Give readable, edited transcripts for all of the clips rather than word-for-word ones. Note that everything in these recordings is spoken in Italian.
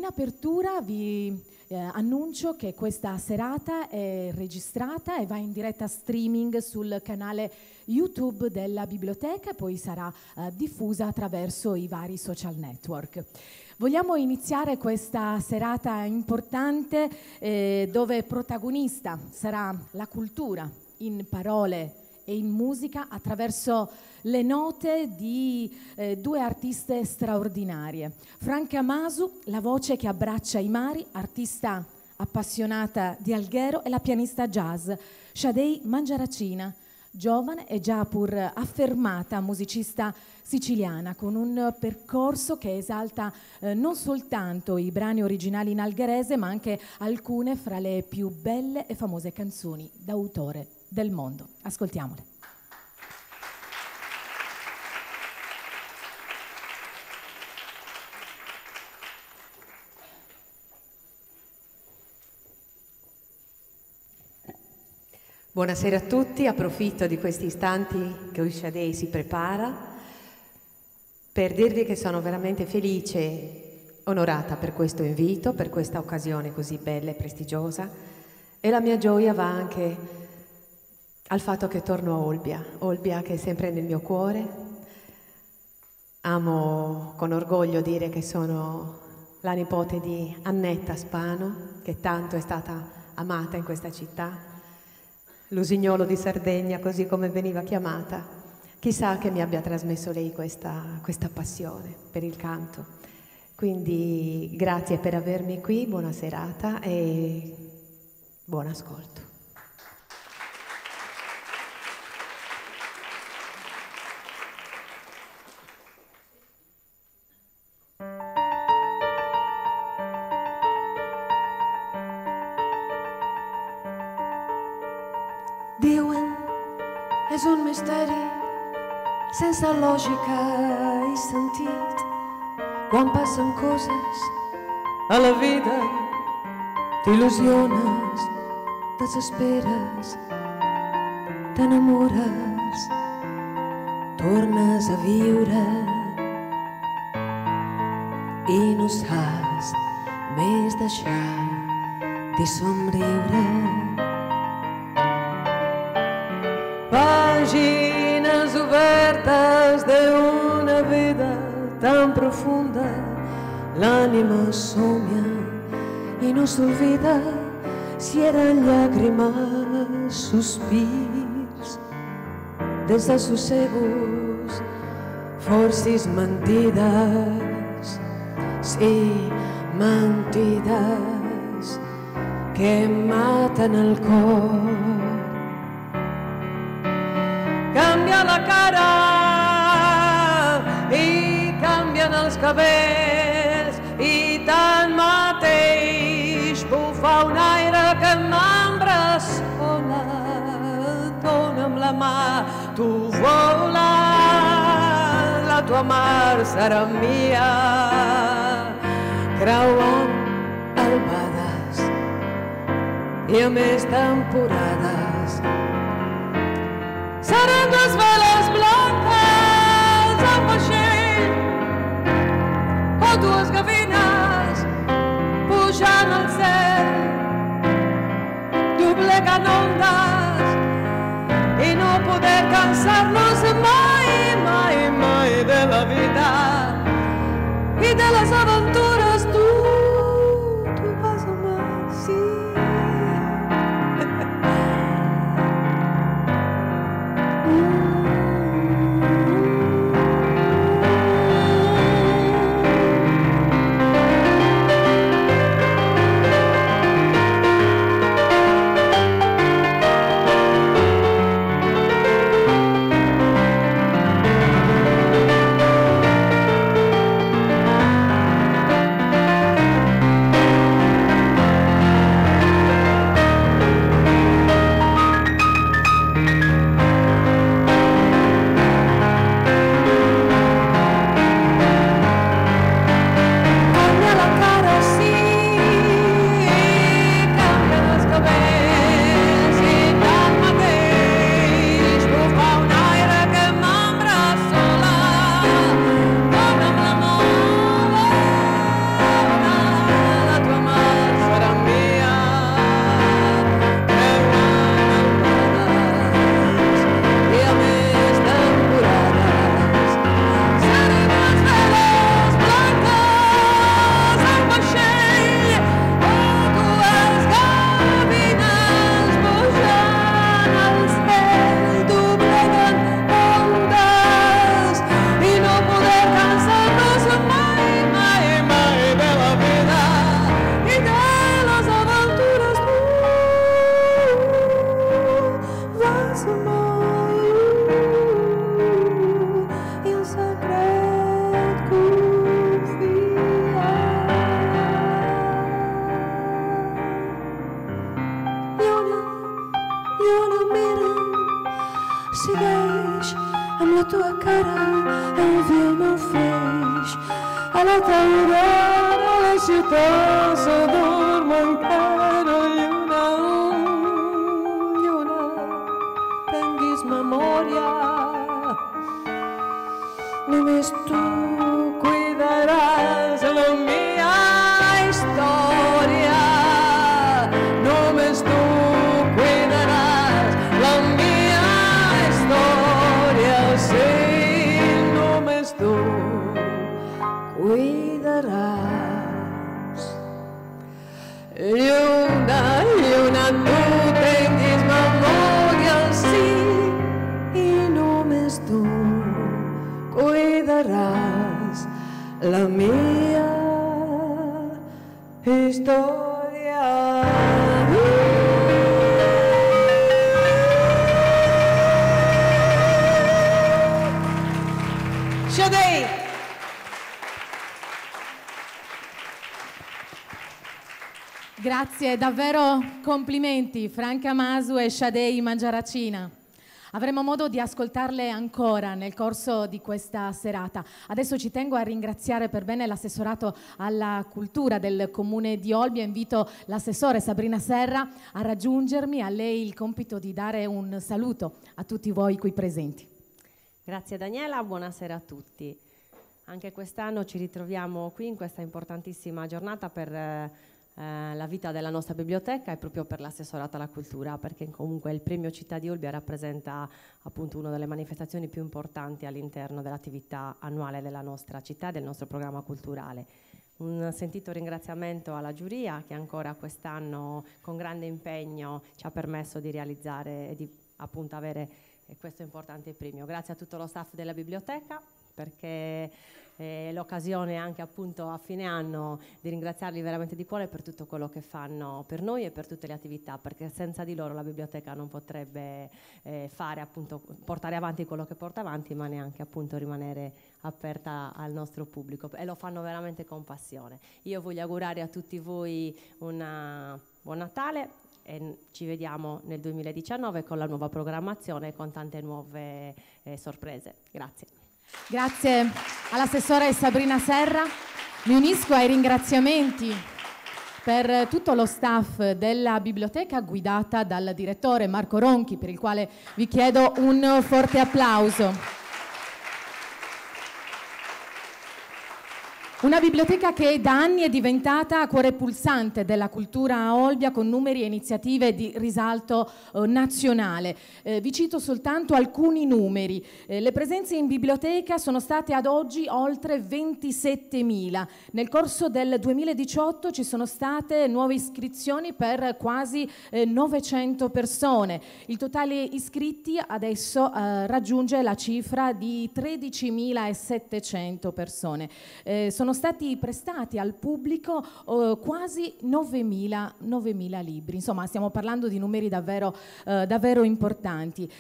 apertura vi annuncio che questa serata è registrata e va in diretta streaming sul canale YouTube della biblioteca e poi sarà diffusa attraverso i vari social network. Vogliamo iniziare questa serata importante dove protagonista sarà la cultura in parole e in musica attraverso le note di due artiste straordinarie. Franca Masu, la voce che abbraccia i mari, artista appassionata di Alghero, e la pianista jazz Shadei Mangiaracina, giovane e già pur affermata musicista siciliana, con un percorso che esalta non soltanto i brani originali in algherese, ma anche alcune fra le più belle e famose canzoni d'autore del mondo. Ascoltiamole. Buonasera a tutti, approfitto di questi istanti che Shadei si prepara per dirvi che sono veramente felice e onorata per questo invito, per questa occasione così bella e prestigiosa, e la mia gioia va anche al fatto che torno a Olbia che è sempre nel mio cuore. Amo con orgoglio dire che sono la nipote di Annetta Spano, che tanto è stata amata in questa città, l'usignolo di Sardegna, così come veniva chiamata. Chissà che mi abbia trasmesso lei questa passione per il canto. Quindi grazie per avermi qui, buona serata e buon ascolto. Diuen és un misteri sense lògica i sentit. Quan passen coses a la vida t'il·lusiones, desesperes, t'enamores, tornes a viure i no saps més deixar de somriure. Páginas obertas de una vida tan profunda, l'ànima somia i no s'olvida si eren llàgrimes, sospirs, desassosegos, forces mentides, sí, mentides que maten el cor. Canvia la cara i canvien els cabells i tanmateix bufa un aire que m'embrassola. Dona'm la mà, tu vola, la tua mar serà mia. Creuant albades i a més temporades seran dues veles blanques al vaixell o dues gavines pujant al cel, doblegant ondes i no poder cansar-nos mai, mai, mai de la vida i de les aventures. Tu vas amb mi, sí. amb la tua cara envia el meu feix a la taurada la ciutat s'adorma encara lluna tinguis memòria només tu cuidaràs la meva història només tu cuidaràs la meva història sí, només tu cuidaràs lluna, lluna tu tinguis memòria sí i només tu cuidaràs la meva història. Shadei! Grazie, davvero complimenti Franca Masu e Shadei Mangiaracina. Avremo modo di ascoltarle ancora nel corso di questa serata. Adesso ci tengo a ringraziare per bene l'assessorato alla cultura del Comune di Olbia. Invito l'assessore Sabrina Serra a raggiungermi, a lei il compito di dare un saluto a tutti voi qui presenti. Grazie Daniela, buonasera a tutti. Anche quest'anno ci ritroviamo qui in questa importantissima giornata per la vita della nostra biblioteca e proprio per l'assessorato alla cultura, perché comunque il premio Città di Olbia rappresenta appunto una delle manifestazioni più importanti all'interno dell'attività annuale della nostra città e del nostro programma culturale. Un sentito ringraziamento alla giuria che ancora quest'anno con grande impegno ci ha permesso di realizzare e di appunto avere questo importante premio. Grazie a tutto lo staff della biblioteca, perché l'occasione anche appunto a fine anno di ringraziarli veramente di cuore per tutto quello che fanno per noi e per tutte le attività, perché senza di loro la biblioteca non potrebbe fare appunto, portare avanti quello che porta avanti, ma neanche appunto rimanere aperta al nostro pubblico, e lo fanno veramente con passione. Io voglio augurare a tutti voi un buon Natale e ci vediamo nel 2019 con la nuova programmazione e con tante nuove sorprese. Grazie. Grazie all'assessore Sabrina Serra. Mi unisco ai ringraziamenti per tutto lo staff della biblioteca guidata dal direttore Marco Ronchi, per il quale vi chiedo un forte applauso. Una biblioteca che da anni è diventata cuore pulsante della cultura a Olbia, con numeri e iniziative di risalto nazionale. Vi cito soltanto alcuni numeri. Le presenze in biblioteca sono state ad oggi oltre 27.000. Nel corso del 2018 ci sono state nuove iscrizioni per quasi 900 persone. Il totale iscritti adesso raggiunge la cifra di 13.700 persone. Sono stati prestati al pubblico quasi 9.000 libri. Insomma, stiamo parlando di numeri davvero importanti.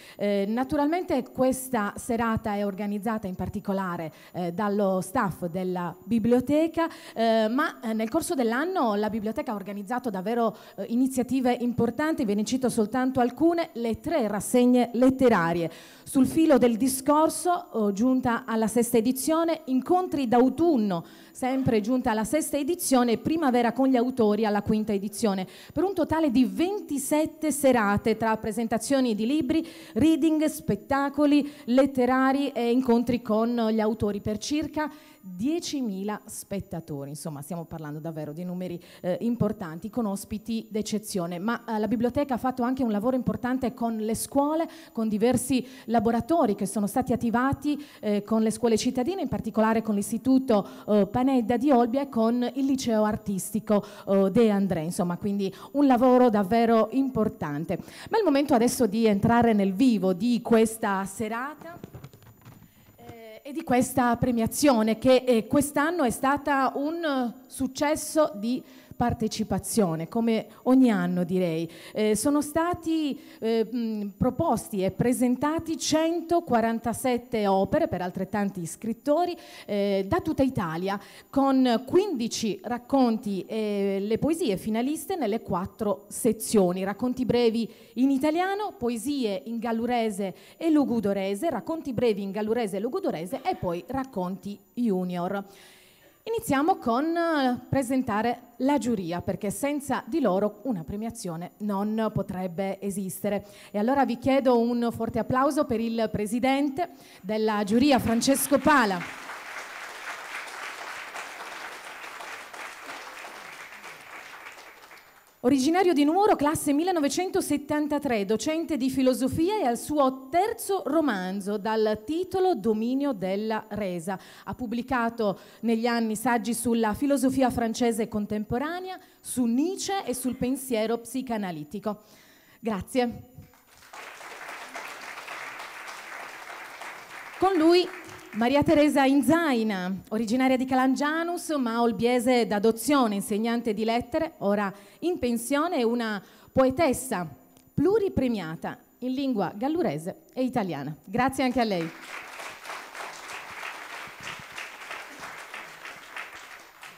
Naturalmente questa serata è organizzata in particolare dallo staff della biblioteca, ma nel corso dell'anno la biblioteca ha organizzato davvero iniziative importanti. Ve ne cito soltanto alcune: le 3 rassegne letterarie sul filo del discorso, giunta alla 6ª edizione, incontri d'autunno, sempre giunta alla 6ª edizione, primavera con gli autori alla 5ª edizione, per un totale di 27 serate tra presentazioni di libri, reading, spettacoli letterari e incontri con gli autori per circa 10.000 spettatori. Insomma, stiamo parlando davvero di numeri importanti, con ospiti d'eccezione. Ma la biblioteca ha fatto anche un lavoro importante con le scuole, con diversi laboratori che sono stati attivati con le scuole cittadine, in particolare con l'Istituto Panedda di Olbia e con il liceo artistico De André. Insomma, quindi un lavoro davvero importante. Ma è il momento adesso di entrare nel vivo di questa serata e di questa premiazione che quest'anno è stata un successo di partecipazione, come ogni anno direi. Sono stati proposti e presentati 147 opere per altrettanti scrittori da tutta Italia, con 15 racconti e le poesie finaliste nelle 4 sezioni: racconti brevi in italiano, poesie in gallurese e lugudorese, racconti brevi in gallurese e lugudorese e poi racconti junior. Iniziamo con presentare la giuria, perché senza di loro una premiazione non potrebbe esistere. E allora vi chiedo un forte applauso per il presidente della giuria, Francesco Pala. Originario di Nuoro, classe 1973, docente di filosofia e al suo 3° romanzo dal titolo Dominio della resa. Ha pubblicato negli anni saggi sulla filosofia francese contemporanea, su Nietzsche e sul pensiero psicanalitico. Grazie. Con lui Maria Teresa Inzaina, originaria di Calangianus, ma olbiese d'adozione, insegnante di lettere, ora in pensione, e una poetessa pluripremiata in lingua gallurese e italiana. Grazie anche a lei.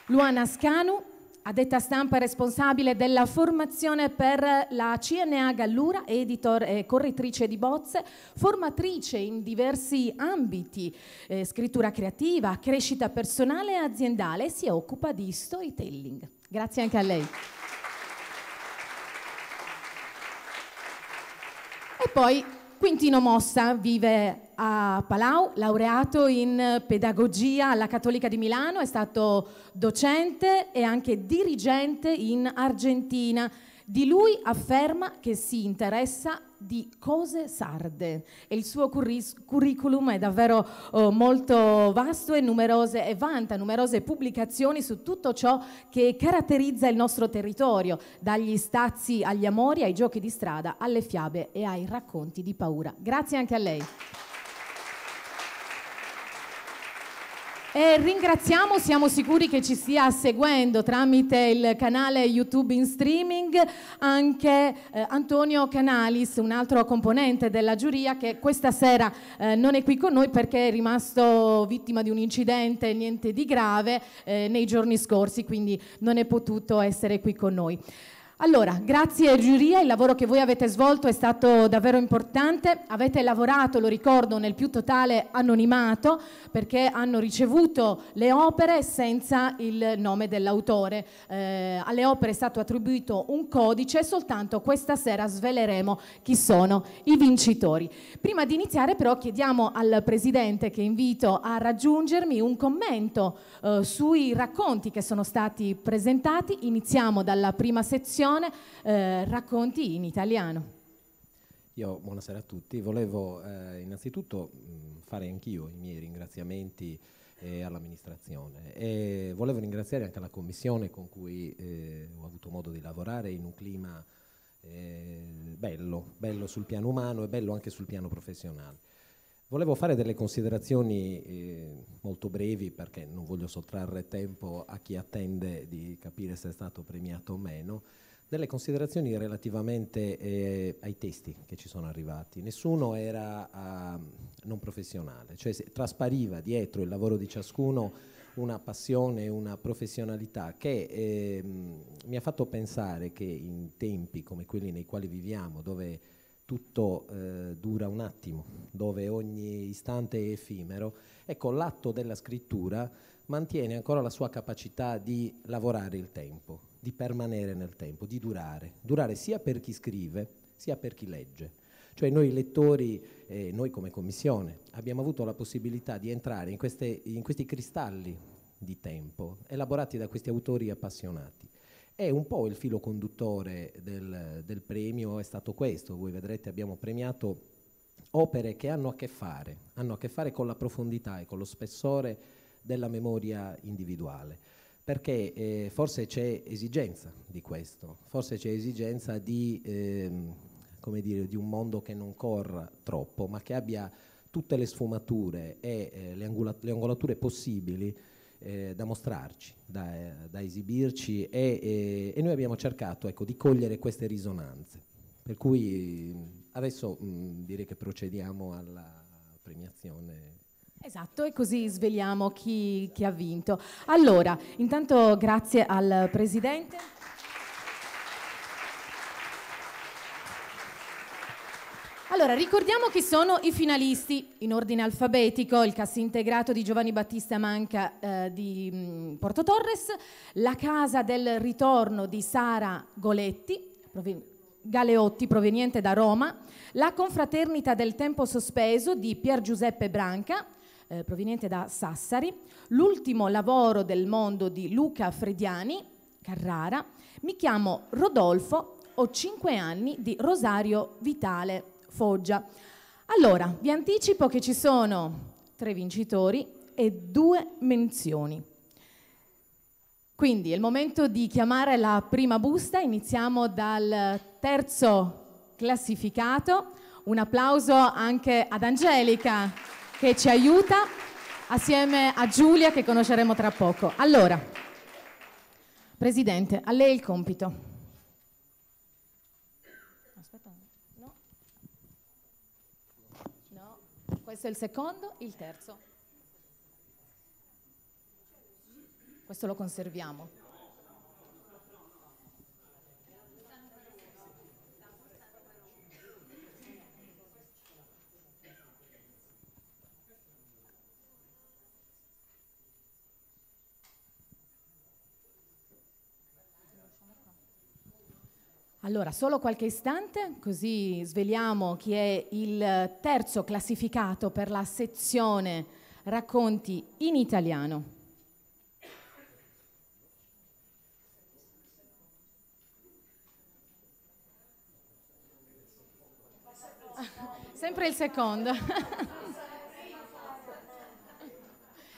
Luana Scanu, addetta stampa e responsabile della formazione per la CNA Gallura, editor e correttrice di bozze, formatrice in diversi ambiti, scrittura creativa, crescita personale e aziendale, e si occupa di storytelling. Grazie anche a lei. E poi Quintino Mossa vive a Palau, laureato in pedagogia alla Cattolica di Milano, è stato docente e anche dirigente in Argentina. Di lui afferma che si interessa di cose sarde e il suo curriculum è davvero molto vasto e vanta numerose pubblicazioni su tutto ciò che caratterizza il nostro territorio, dagli stazi agli amori, ai giochi di strada, alle fiabe e ai racconti di paura. Grazie anche a lei. E ringraziamo, siamo sicuri che ci stia seguendo tramite il canale YouTube in streaming, anche Antonio Canalis, un altro componente della giuria, che questa sera non è qui con noi perché è rimasto vittima di un incidente, niente di grave, nei giorni scorsi, quindi non è potuto essere qui con noi. Allora, grazie giuria, il lavoro che voi avete svolto è stato davvero importante, avete lavorato, lo ricordo, nel più totale anonimato, perché hanno ricevuto le opere senza il nome dell'autore. Alle opere è stato attribuito un codice e soltanto questa sera sveleremo chi sono i vincitori. Prima di iniziare però chiediamo al Presidente, che invito a raggiungermi, un commento sui racconti che sono stati presentati. Iniziamo dalla prima sezione, racconti in italiano. Buonasera a tutti. Volevo innanzitutto fare anch'io i miei ringraziamenti all'amministrazione e volevo ringraziare anche la commissione con cui ho avuto modo di lavorare in un clima bello sul piano umano e bello anche sul piano professionale. Volevo fare delle considerazioni molto brevi, perché non voglio sottrarre tempo a chi attende di capire se è stato premiato o meno. Delle considerazioni relativamente ai testi che ci sono arrivati. Nessuno era non professionale, cioè traspariva dietro il lavoro di ciascuno una passione, una professionalità che mi ha fatto pensare che in tempi come quelli nei quali viviamo, dove tutto dura un attimo, dove ogni istante è effimero, ecco, l'atto della scrittura mantiene ancora la sua capacità di lavorare il tempo, di permanere nel tempo, di durare sia per chi scrive sia per chi legge. Cioè noi lettori, noi come commissione, abbiamo avuto la possibilità di entrare in questi cristalli di tempo elaborati da questi autori appassionati. E un po' il filo conduttore del premio è stato questo. Voi vedrete, abbiamo premiato opere che hanno a che fare con la profondità e con lo spessore della memoria individuale, perché forse c'è esigenza di questo, forse c'è esigenza di un mondo che non corra troppo, ma che abbia tutte le sfumature e le angolature possibili da mostrarci, da esibirci e noi abbiamo cercato, ecco, di cogliere queste risonanze. Per cui adesso direi che procediamo alla premiazione. Esatto, e così sveliamo chi ha vinto. Allora, intanto grazie al Presidente. Allora, ricordiamo chi sono i finalisti in ordine alfabetico: il Cassintegrato di Giovanni Battista Manca di Porto Torres, la Casa del Ritorno di Sara Galeotti proveniente da Roma, la Confraternita del Tempo Sospeso di Pier Giuseppe Branca proveniente da Sassari, l'ultimo lavoro del mondo di Luca Frediani, Carrara, mi chiamo Rodolfo, ho 5 anni di Rosario Vitale, Foggia. Allora, vi anticipo che ci sono 3 vincitori e 2 menzioni. Quindi è il momento di chiamare la prima busta. Iniziamo dal terzo classificato. Un applauso anche ad Angelica che ci aiuta assieme a Giulia che conosceremo tra poco. Allora, Presidente, a lei il compito. Aspetta, no. No, questo è il secondo, il terzo. Questo lo conserviamo. Allora, solo qualche istante, così sveliamo chi è il terzo classificato per la sezione Racconti in italiano. Sempre il secondo.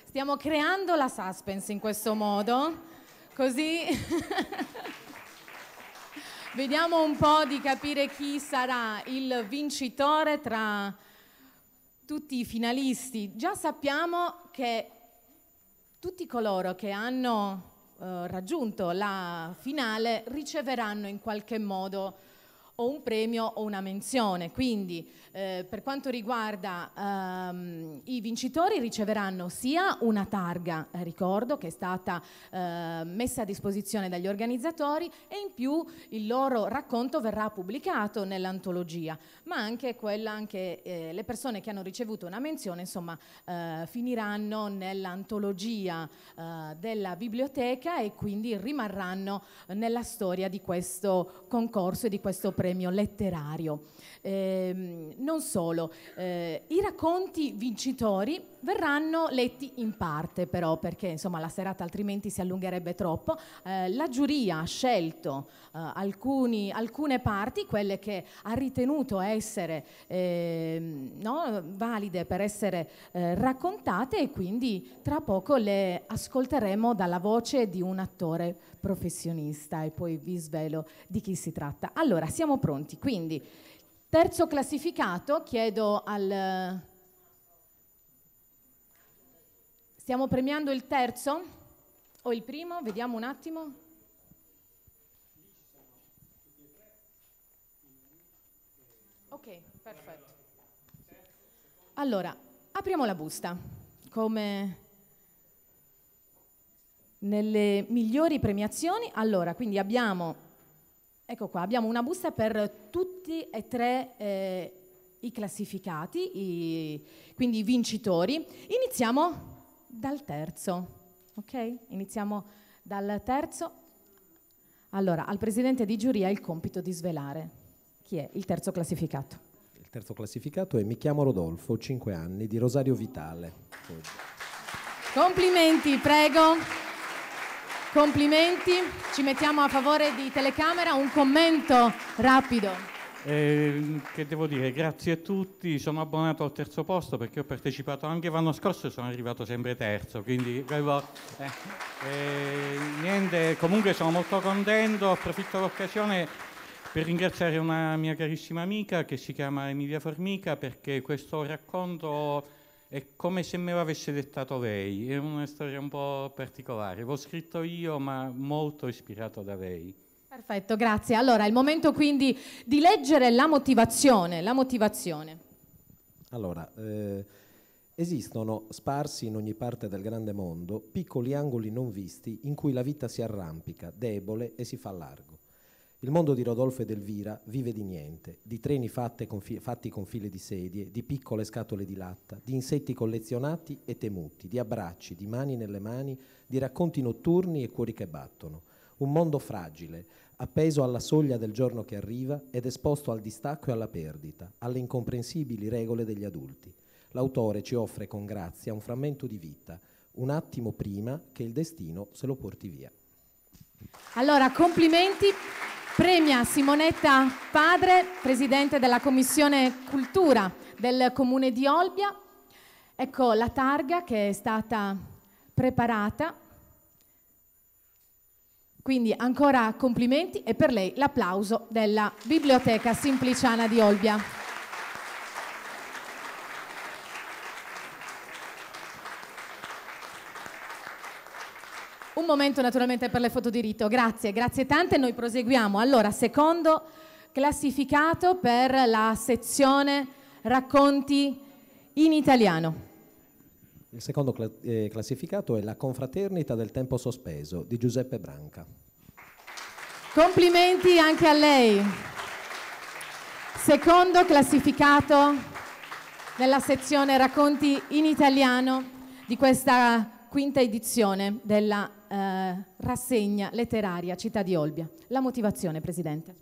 Stiamo creando la suspense in questo modo, così vediamo un po' di capire chi sarà il vincitore tra tutti i finalisti. Già sappiamo che tutti coloro che hanno raggiunto la finale riceveranno in qualche modo o un premio o una menzione. Quindi per quanto riguarda i vincitori riceveranno sia una targa, ricordo, che è stata messa a disposizione dagli organizzatori, e in più il loro racconto verrà pubblicato nell'antologia, ma anche le persone che hanno ricevuto una menzione, insomma, finiranno nell'antologia della biblioteca e quindi rimarranno nella storia di questo concorso e di questo premio letterario. Non solo, i racconti vincitori verranno letti in parte, però, perché insomma la serata altrimenti si allungherebbe troppo. La giuria ha scelto alcune parti, quelle che ha ritenuto essere valide per essere raccontate, e quindi tra poco le ascolteremo dalla voce di un attore professionista e poi vi svelo di chi si tratta. Allora, siamo pronti, quindi terzo classificato, chiedo al... Stiamo premiando il terzo o il primo? Vediamo un attimo. Ok, perfetto. Allora, apriamo la busta. Come nelle migliori premiazioni. Allora, quindi abbiamo, ecco qua, abbiamo una busta per tutti e 3 i classificati, quindi i vincitori. Iniziamo dal terzo, ok? Iniziamo dal terzo. Allora, al presidente di giuria il compito di svelare chi è il terzo classificato. Il terzo classificato è Mi chiamo Rodolfo, 5 anni, di Rosario Vitale. Complimenti, prego. Complimenti. Ci mettiamo a favore di telecamera. Un commento rapido. Che devo dire, grazie a tutti, sono abbonato al terzo posto perché ho partecipato anche l'anno scorso e sono arrivato sempre terzo, quindi niente, comunque sono molto contento. Approfitto dell'occasione per ringraziare una mia carissima amica che si chiama Emilia Formica, perché questo racconto È come se me l'avesse dettato lei, è una storia un po' particolare. L'ho scritto io, ma molto ispirato da lei. Perfetto, grazie. Allora, è il momento quindi di leggere la motivazione. Allora, esistono, sparsi in ogni parte del grande mondo, piccoli angoli non visti in cui la vita si arrampica, debole e si fa largo. Il mondo di Rodolfo ed Elvira vive di niente, di treni fatti con file di sedie, di piccole scatole di latta, di insetti collezionati e temuti, di abbracci, di mani nelle mani, di racconti notturni e cuori che battono. Un mondo fragile, appeso alla soglia del giorno che arriva ed esposto al distacco e alla perdita, alle incomprensibili regole degli adulti. L'autore ci offre con grazia un frammento di vita, un attimo prima che il destino se lo porti via. Allora, complimenti. Premia Simonetta Padre, presidente della Commissione Cultura del Comune di Olbia. Ecco la targa che è stata preparata. Quindi ancora complimenti e per lei l'applauso della Biblioteca Simpliciana di Olbia. Un momento naturalmente per le foto di rito. Grazie tante. Noi proseguiamo. Allora, secondo classificato per la sezione Racconti in italiano. Il secondo classificato è La confraternita del tempo sospeso di Giuseppe Branca. Complimenti anche a lei. Secondo classificato nella sezione Racconti in italiano di questa quinta edizione della rassegna letteraria Città di Olbia. La motivazione, Presidente.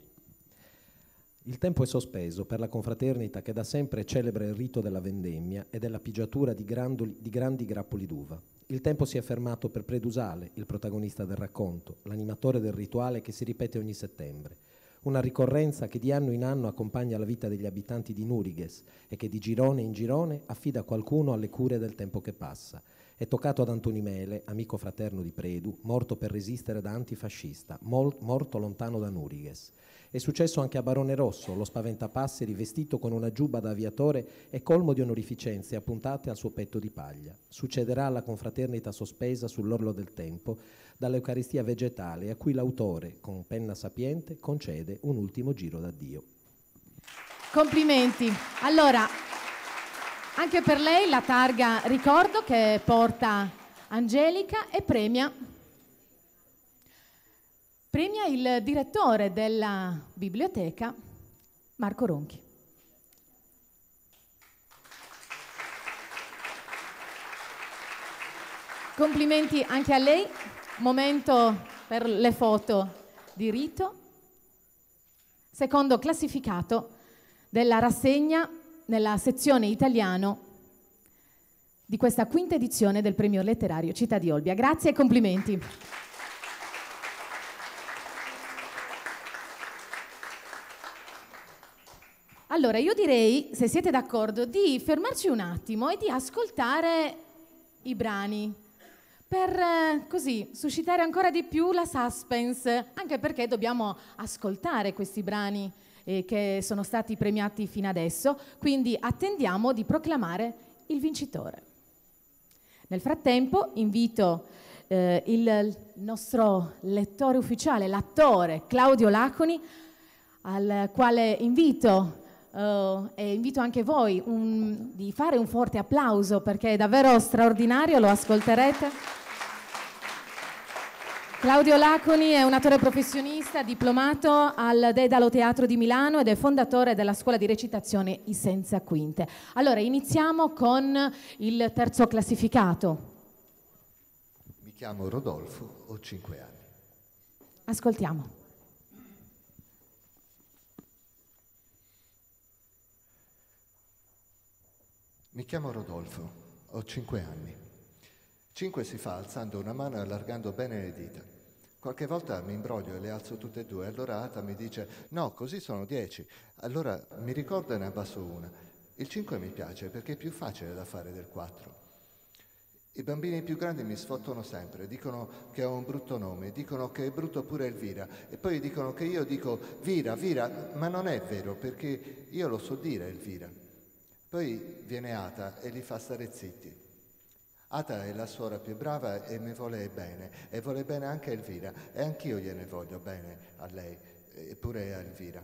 Il tempo è sospeso per la confraternita che da sempre celebra il rito della vendemmia e della pigiatura di grandi grappoli d'uva. Il tempo si è fermato per Predusale, il protagonista del racconto, l'animatore del rituale che si ripete ogni settembre. Una ricorrenza che di anno in anno accompagna la vita degli abitanti di Nurighes e che di girone in girone affida qualcuno alle cure del tempo che passa. È toccato ad Antonimele, amico fraterno di Predu, morto per resistere da antifascista, morto lontano da Nurighes. È successo anche a Barone Rosso, lo spaventapasseri vestito con una giubba da aviatore e colmo di onorificenze appuntate al suo petto di paglia. Succederà alla confraternita sospesa sull'orlo del tempo dall'Eucaristia vegetale a cui l'autore, con penna sapiente, concede un ultimo giro d'addio. Complimenti. Allora, anche per lei la targa ricordo che porta Angelica e premia il direttore della biblioteca Marco Ronchi. Complimenti anche a lei. Momento per le foto di rito. Secondo classificato della rassegna nella sezione italiano di questa quinta edizione del Premio Letterario Città di Olbia. Grazie e complimenti. Allora, io direi, se siete d'accordo, di fermarci un attimo e di ascoltare i brani per così suscitare ancora di più la suspense, anche perché dobbiamo ascoltare questi brani che sono stati premiati fino adesso, quindi attendiamo di proclamare il vincitore. Nel frattempo invito il nostro lettore ufficiale, l'attore Claudio Laconi, al quale invito e invito anche voi di fare un forte applauso perché è davvero straordinario, lo ascolterete. Claudio Laconi è un attore professionista, diplomato al Dedalo Teatro di Milano ed è fondatore della scuola di recitazione I Senza Quinte. Allora, iniziamo con il terzo classificato. Mi chiamo Rodolfo, ho 5 anni. Ascoltiamo. Mi chiamo Rodolfo, ho 5 anni. 5 si fa alzando una mano e allargando bene le dita. Qualche volta mi imbroglio e le alzo tutte e due, allora Ata mi dice no, così sono 10. Allora mi ricordo e ne abbasso una. Il 5 mi piace perché è più facile da fare del 4. I bambini più grandi mi sfottono sempre, dicono che ho un brutto nome, dicono che è brutto pure Elvira e poi dicono che io dico Vira, ma non è vero perché io lo so dire Elvira. Poi viene Ata e li fa stare zitti. Ata è la suora più brava e mi vuole bene, e vuole bene anche a Elvira, e anch'io gliene voglio bene a lei, eppure a Elvira.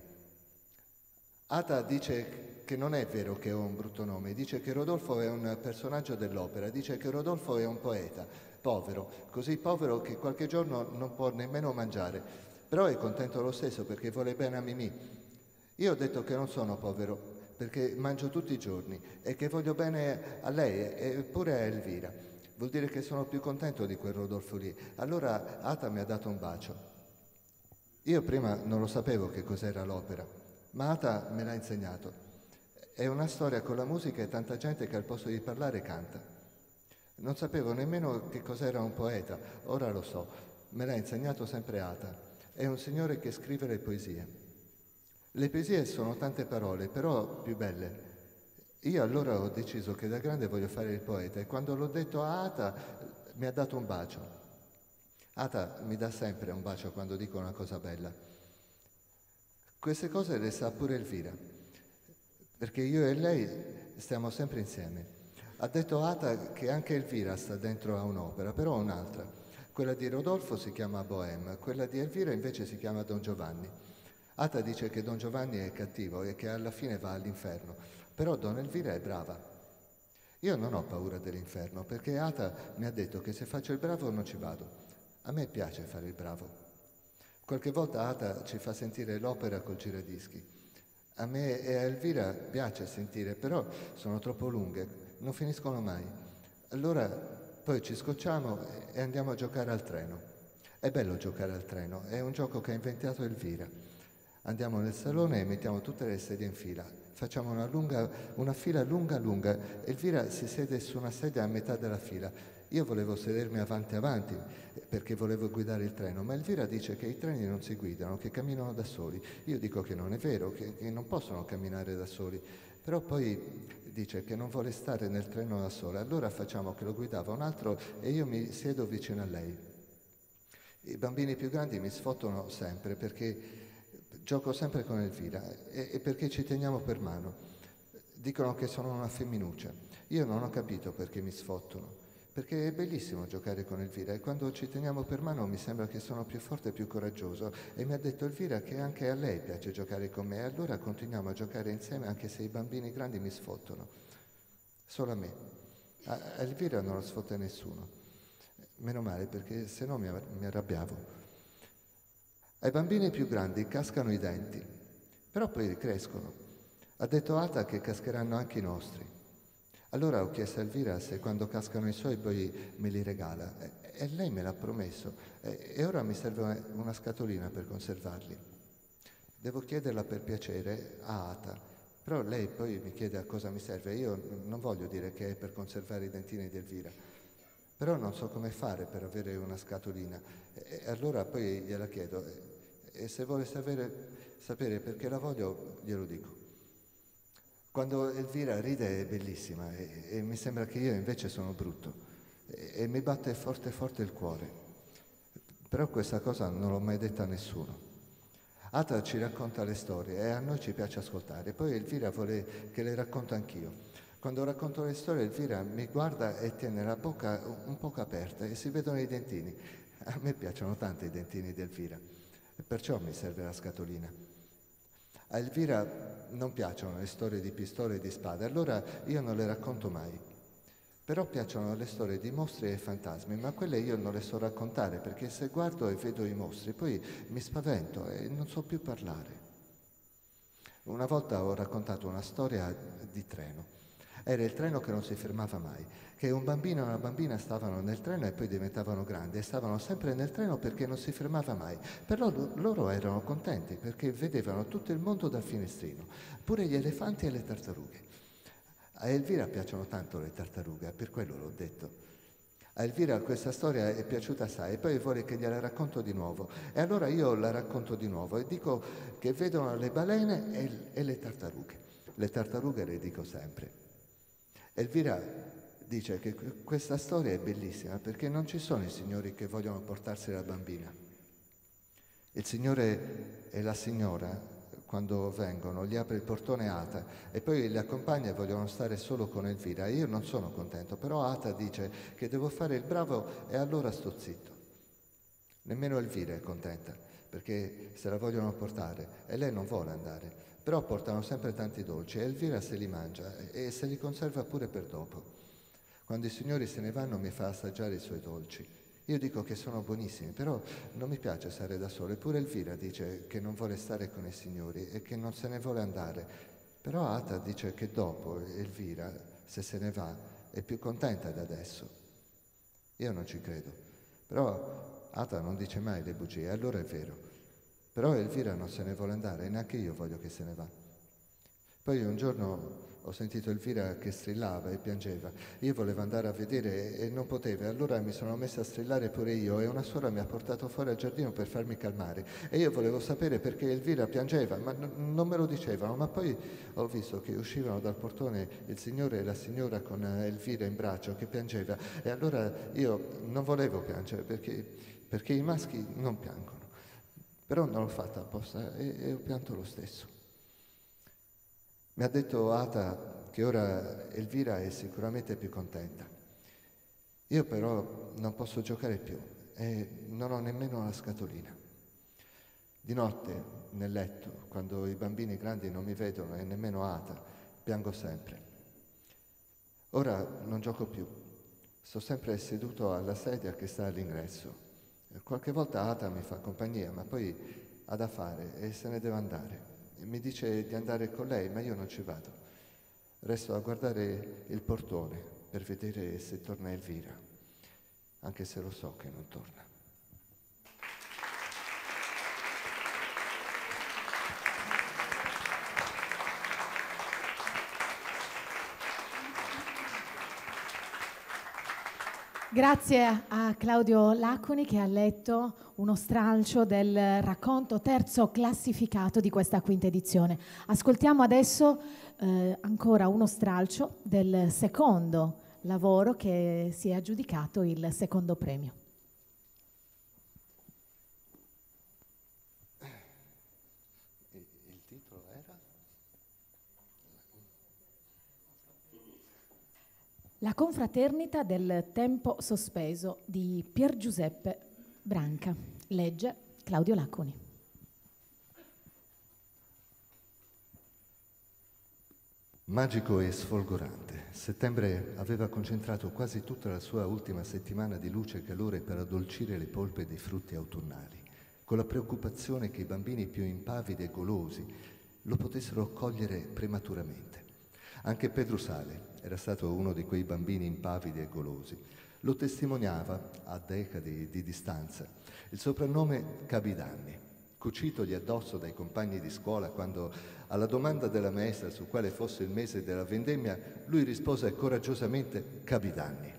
Ata dice che non è vero che ho un brutto nome, dice che Rodolfo è un personaggio dell'opera, dice che Rodolfo è un poeta, povero, così povero che qualche giorno non può nemmeno mangiare, però è contento lo stesso perché vuole bene a Mimì. Io ho detto che non sono povero perché mangio tutti i giorni e che voglio bene a lei e pure a Elvira. Vuol dire che sono più contento di quel Rodolfo lì. Allora Ata mi ha dato un bacio. Io prima non lo sapevo che cos'era l'opera, ma Ata me l'ha insegnato. È una storia con la musica e tanta gente che al posto di parlare canta. Non sapevo nemmeno che cos'era un poeta, ora lo so. Me l'ha insegnato sempre Ata. È un signore che scrive le poesie. Le poesie sono tante parole, però più belle. Io allora ho deciso che da grande voglio fare il poeta e quando l'ho detto a Ata mi ha dato un bacio. Ata mi dà sempre un bacio quando dico una cosa bella. Queste cose le sa pure Elvira, perché io e lei stiamo sempre insieme. Ha detto Ata che anche Elvira sta dentro a un'opera, però un'altra. Quella di Rodolfo si chiama Bohème, quella di Elvira invece si chiama Don Giovanni. Ata dice che Don Giovanni è cattivo e che alla fine va all'inferno, però Don Elvira è brava. Io non ho paura dell'inferno perché Ata mi ha detto che se faccio il bravo non ci vado. A me piace fare il bravo. Qualche volta Ata ci fa sentire l'opera col giradischi. A me e a Elvira piace sentire, però sono troppo lunghe, non finiscono mai. Allora poi ci scocciamo e andiamo a giocare al treno. È bello giocare al treno, è un gioco che ha inventato Elvira. Andiamo nel salone e mettiamo tutte le sedie in fila. Facciamo una fila lunga. Elvira si siede su una sedia a metà della fila. Io volevo sedermi avanti perché volevo guidare il treno, ma Elvira dice che i treni non si guidano, che camminano da soli. Io dico che non è vero, che non possono camminare da soli. Però poi dice che non vuole stare nel treno da sola. Allora facciamo che lo guidava un altro e io mi siedo vicino a lei. I bambini più grandi mi sfottono sempre perché gioco sempre con Elvira e perché ci teniamo per mano. Dicono che sono una femminuccia. Io non ho capito perché mi sfottono, perché è bellissimo giocare con Elvira e quando ci teniamo per mano mi sembra che sono più forte e più coraggioso e mi ha detto Elvira che anche a lei piace giocare con me e allora continuiamo a giocare insieme anche se i bambini grandi mi sfottono. Solo a me. A Elvira non lo sfotta nessuno. Meno male perché se no mi arrabbiavo. Ai bambini più grandi cascano i denti, però poi crescono. Ha detto Ata che cascheranno anche i nostri. Allora ho chiesto a Elvira se quando cascano i suoi poi me li regala e lei me l'ha promesso e ora mi serve una scatolina per conservarli. Devo chiederla per piacere a Ata, però lei poi mi chiede a cosa mi serve. Io non voglio dire che è per conservare i dentini di Elvira, però non so come fare per avere una scatolina e allora poi gliela chiedo. E se vuole sapere perché la voglio, glielo dico. Quando Elvira ride è bellissima e mi sembra che io invece sono brutto e mi batte forte il cuore. Però questa cosa non l'ho mai detta a nessuno. Ata ci racconta le storie e a noi ci piace ascoltare. Poi Elvira vuole che le racconto anch'io. Quando racconto le storie Elvira mi guarda e tiene la bocca un poco aperta e si vedono i dentini. A me piacciono tanto i dentini di Elvira. E perciò mi serve la scatolina. A Elvira non piacciono le storie di pistole e di spade, allora io non le racconto mai. Però piacciono le storie di mostri e fantasmi, ma quelle io non le so raccontare perché se guardo e vedo i mostri poi mi spavento e non so più parlare. Una volta ho raccontato una storia di treno. Era il treno che non si fermava mai, che un bambino e una bambina stavano nel treno e poi diventavano grandi e stavano sempre nel treno perché non si fermava mai. Però loro erano contenti perché vedevano tutto il mondo dal finestrino, pure gli elefanti e le tartarughe. A Elvira piacciono tanto le tartarughe, per quello l'ho detto. A Elvira questa storia è piaciuta assai e poi vuole che gliela racconto di nuovo. E allora io la racconto di nuovo e dico che vedono le balene e le tartarughe. Le tartarughe le dico sempre. Elvira dice che questa storia è bellissima perché non ci sono i signori che vogliono portarsi la bambina. Il signore e la signora quando vengono, gli apre il portone Ata e poi li accompagna e vogliono stare solo con Elvira. Io non sono contento, però Ata dice che devo fare il bravo e allora sto zitto. Nemmeno Elvira è contenta, perché se la vogliono portare e lei non vuole andare, però portano sempre tanti dolci e Elvira se li mangia e se li conserva pure per dopo. Quando i signori se ne vanno mi fa assaggiare i suoi dolci. Io dico che sono buonissimi, però non mi piace stare da sola. Eppure Elvira dice che non vuole stare con i signori e che non se ne vuole andare. Però Ata dice che dopo Elvira, se se ne va, è più contenta di adesso. Io non ci credo. Però Ata non dice mai le bugie, allora è vero. Però Elvira non se ne vuole andare e neanche io voglio che se ne va. Poi un giorno ho sentito Elvira che strillava e piangeva. Io volevo andare a vedere e non potevo, e allora mi sono messa a strillare pure io e una suora mi ha portato fuori al giardino per farmi calmare. E io volevo sapere perché Elvira piangeva, ma non me lo dicevano. Ma poi ho visto che uscivano dal portone il signore e la signora con Elvira in braccio che piangeva. E allora io non volevo piangere perché i maschi non piangono. Però non l'ho fatta apposta e ho pianto lo stesso. Mi ha detto Ata che ora Elvira è sicuramente più contenta. Io però non posso giocare più e non ho nemmeno la scatolina. Di notte, nel letto, quando i bambini grandi non mi vedono e nemmeno Ata, piango sempre. Ora non gioco più. Sto sempre seduto alla sedia che sta all'ingresso. Qualche volta Ata mi fa compagnia, ma poi ha da fare e se ne deve andare. Mi dice di andare con lei, ma io non ci vado. Resto a guardare il portone per vedere se torna Elvira, anche se lo so che non torna. Grazie a Claudio Laconi che ha letto uno stralcio del racconto terzo classificato di questa quinta edizione. Ascoltiamo adesso ancora uno stralcio del secondo lavoro che si è aggiudicato il secondo premio. Il titolo era? La confraternita del tempo sospeso di Pier Giuseppe Branca. Legge Claudio Laconi. Magico e sfolgorante. Settembre aveva concentrato quasi tutta la sua ultima settimana di luce e calore per addolcire le polpe dei frutti autunnali, con la preoccupazione che i bambini più impavidi e golosi lo potessero cogliere prematuramente. Anche Pedro Sale era stato uno di quei bambini impavidi e golosi. Lo testimoniava, a decadi di distanza, il soprannome Cabidanni, cucitogli addosso dai compagni di scuola quando, alla domanda della maestra su quale fosse il mese della vendemmia, lui rispose coraggiosamente Cabidanni.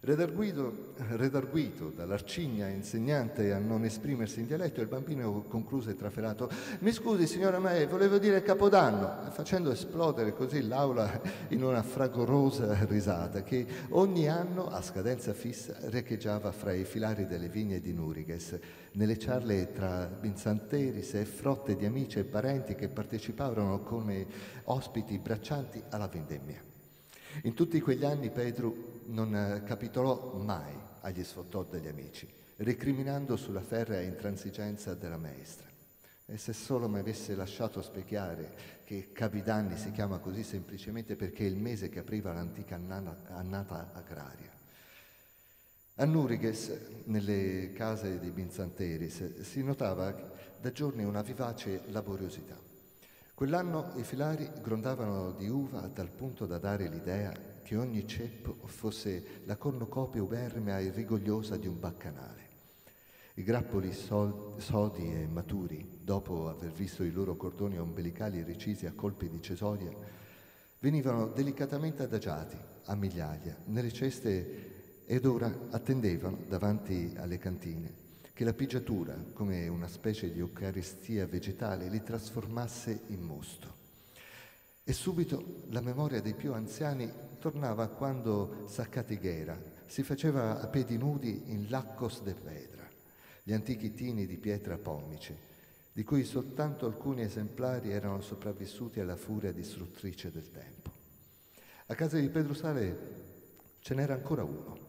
Redarguito dall'arcigna insegnante a non esprimersi in dialetto, il bambino concluse trafelato: «Mi scusi, signora Mae, volevo dire Capodanno», facendo esplodere così l'aula in una fragorosa risata che ogni anno, a scadenza fissa, recheggiava fra i filari delle vigne di Nurighes, nelle ciarle tra Binzanteris e frotte di amici e parenti che partecipavano come ospiti braccianti alla vendemmia. In tutti quegli anni Pedro non capitolò mai agli sfottò degli amici, recriminando sulla ferrea intransigenza della maestra. E se solo mi avesse lasciato spiegare che Capidanni si chiama così semplicemente perché è il mese che apriva l'antica annata agraria. A Nurighes, nelle case di Binzanteris, si notava da giorni una vivace laboriosità. Quell'anno i filari grondavano di uva a tal punto da dare l'idea che ogni ceppo fosse la cornucopia uberrima e rigogliosa di un baccanale. I grappoli sodi e maturi, dopo aver visto i loro cordoni ombelicali recisi a colpi di cesoia, venivano delicatamente adagiati a migliaia nelle ceste ed ora attendevano davanti alle cantine che la pigiatura, come una specie di eucaristia vegetale, li trasformasse in mosto. E subito la memoria dei più anziani tornava quando Saccatighiera si faceva a piedi nudi in Laccos de Pedra, gli antichi tini di pietra pomice, di cui soltanto alcuni esemplari erano sopravvissuti alla furia distruttrice del tempo. A casa di Pedro Sale ce n'era ancora uno.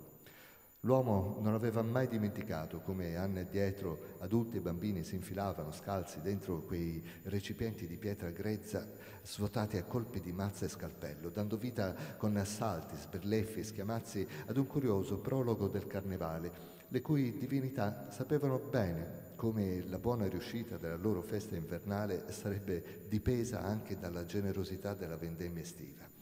L'uomo non aveva mai dimenticato come anni addietro adulti e bambini si infilavano scalzi dentro quei recipienti di pietra grezza svuotati a colpi di mazza e scalpello, dando vita con salti, sberleffi e schiamazzi ad un curioso prologo del carnevale, le cui divinità sapevano bene come la buona riuscita della loro festa invernale sarebbe dipesa anche dalla generosità della vendemmia estiva.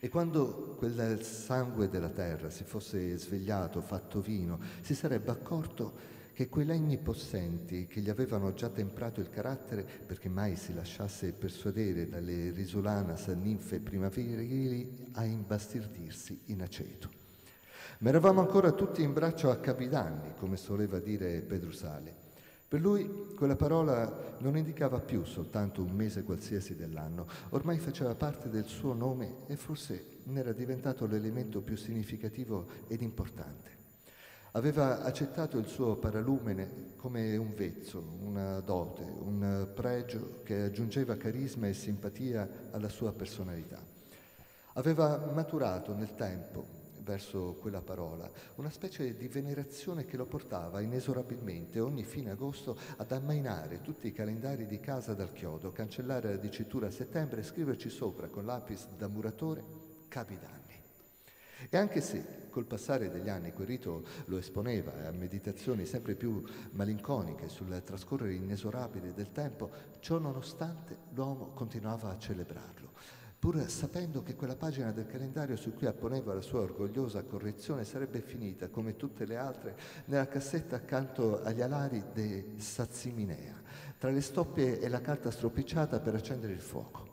E quando quel sangue della terra si fosse svegliato, fatto vino, si sarebbe accorto che quei legni possenti che gli avevano già temprato il carattere perché mai si lasciasse persuadere dalle risolanas ninfe primaverili a imbastirdirsi in aceto. Ma eravamo ancora tutti in braccio a Capidanni, come soleva dire Pedro Sale. Per lui quella parola non indicava più soltanto un mese qualsiasi dell'anno, ormai faceva parte del suo nome e forse ne era diventato l'elemento più significativo ed importante. Aveva accettato il suo paralumene come un vezzo, una dote, un pregio che aggiungeva carisma e simpatia alla sua personalità. Aveva maturato nel tempo verso quella parola, una specie di venerazione che lo portava inesorabilmente ogni fine agosto ad ammainare tutti i calendari di casa dal chiodo, cancellare la dicitura a settembre e scriverci sopra con lapis da muratore Capidanni. E anche se col passare degli anni quel rito lo esponeva a meditazioni sempre più malinconiche sul trascorrere inesorabile del tempo, ciò nonostante l'uomo continuava a celebrarlo, pur sapendo che quella pagina del calendario su cui apponeva la sua orgogliosa correzione sarebbe finita, come tutte le altre, nella cassetta accanto agli alari de Saziminea, tra le stoppie e la carta stropicciata per accendere il fuoco.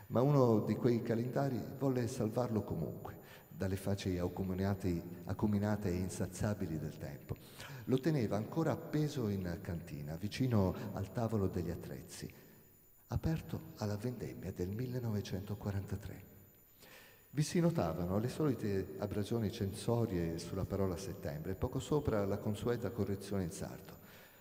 Ma uno di quei calendari volle salvarlo comunque dalle facce acuminate e insaziabili del tempo. Lo teneva ancora appeso in cantina, vicino al tavolo degli attrezzi, aperto alla vendemmia del 1943. Vi si notavano le solite abrasioni censorie sulla parola settembre, poco sopra la consueta correzione in sardo.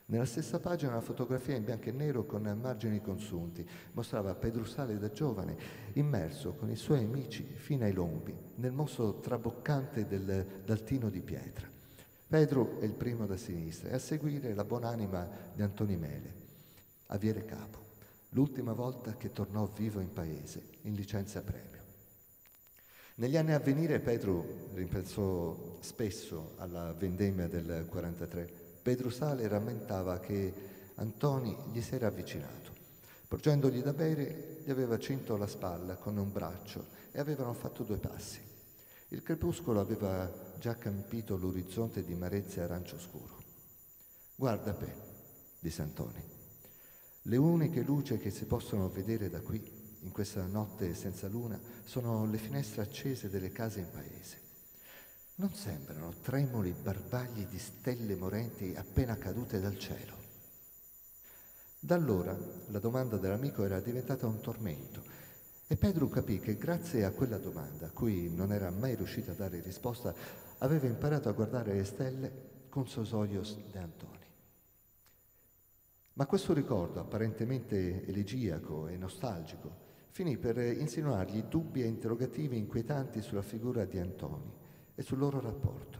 Nella stessa pagina una fotografia in bianco e nero con margini consunti mostrava Pedro Sale da giovane, immerso con i suoi amici fino ai lombi, nel mostro traboccante dal tino di pietra. Pedro è il primo da sinistra e a seguire la buonanima di Antoni Mele, a Viere Capo, l'ultima volta che tornò vivo in paese, in licenza premio. Negli anni a venire Pedro rimpensò spesso alla vendemmia del 43. Pedro Sale rammentava che Antoni gli si era avvicinato. Porgendogli da bere, gli aveva cinto la spalla con un braccio e avevano fatto 2 passi. Il crepuscolo aveva già campito l'orizzonte di marezze arancio scuro. «Guarda, Pe», disse Antoni, «le uniche luci che si possono vedere da qui, in questa notte senza luna, sono le finestre accese delle case in paese. Non sembrano tremuli barbagli di stelle morenti appena cadute dal cielo?» Da allora la domanda dell'amico era diventata un tormento e Pedro capì che grazie a quella domanda, a cui non era mai riuscito a dare risposta, aveva imparato a guardare le stelle con sos ojos de Antoni. Ma questo ricordo apparentemente elegiaco e nostalgico finì per insinuargli dubbi e interrogativi inquietanti sulla figura di Antoni e sul loro rapporto.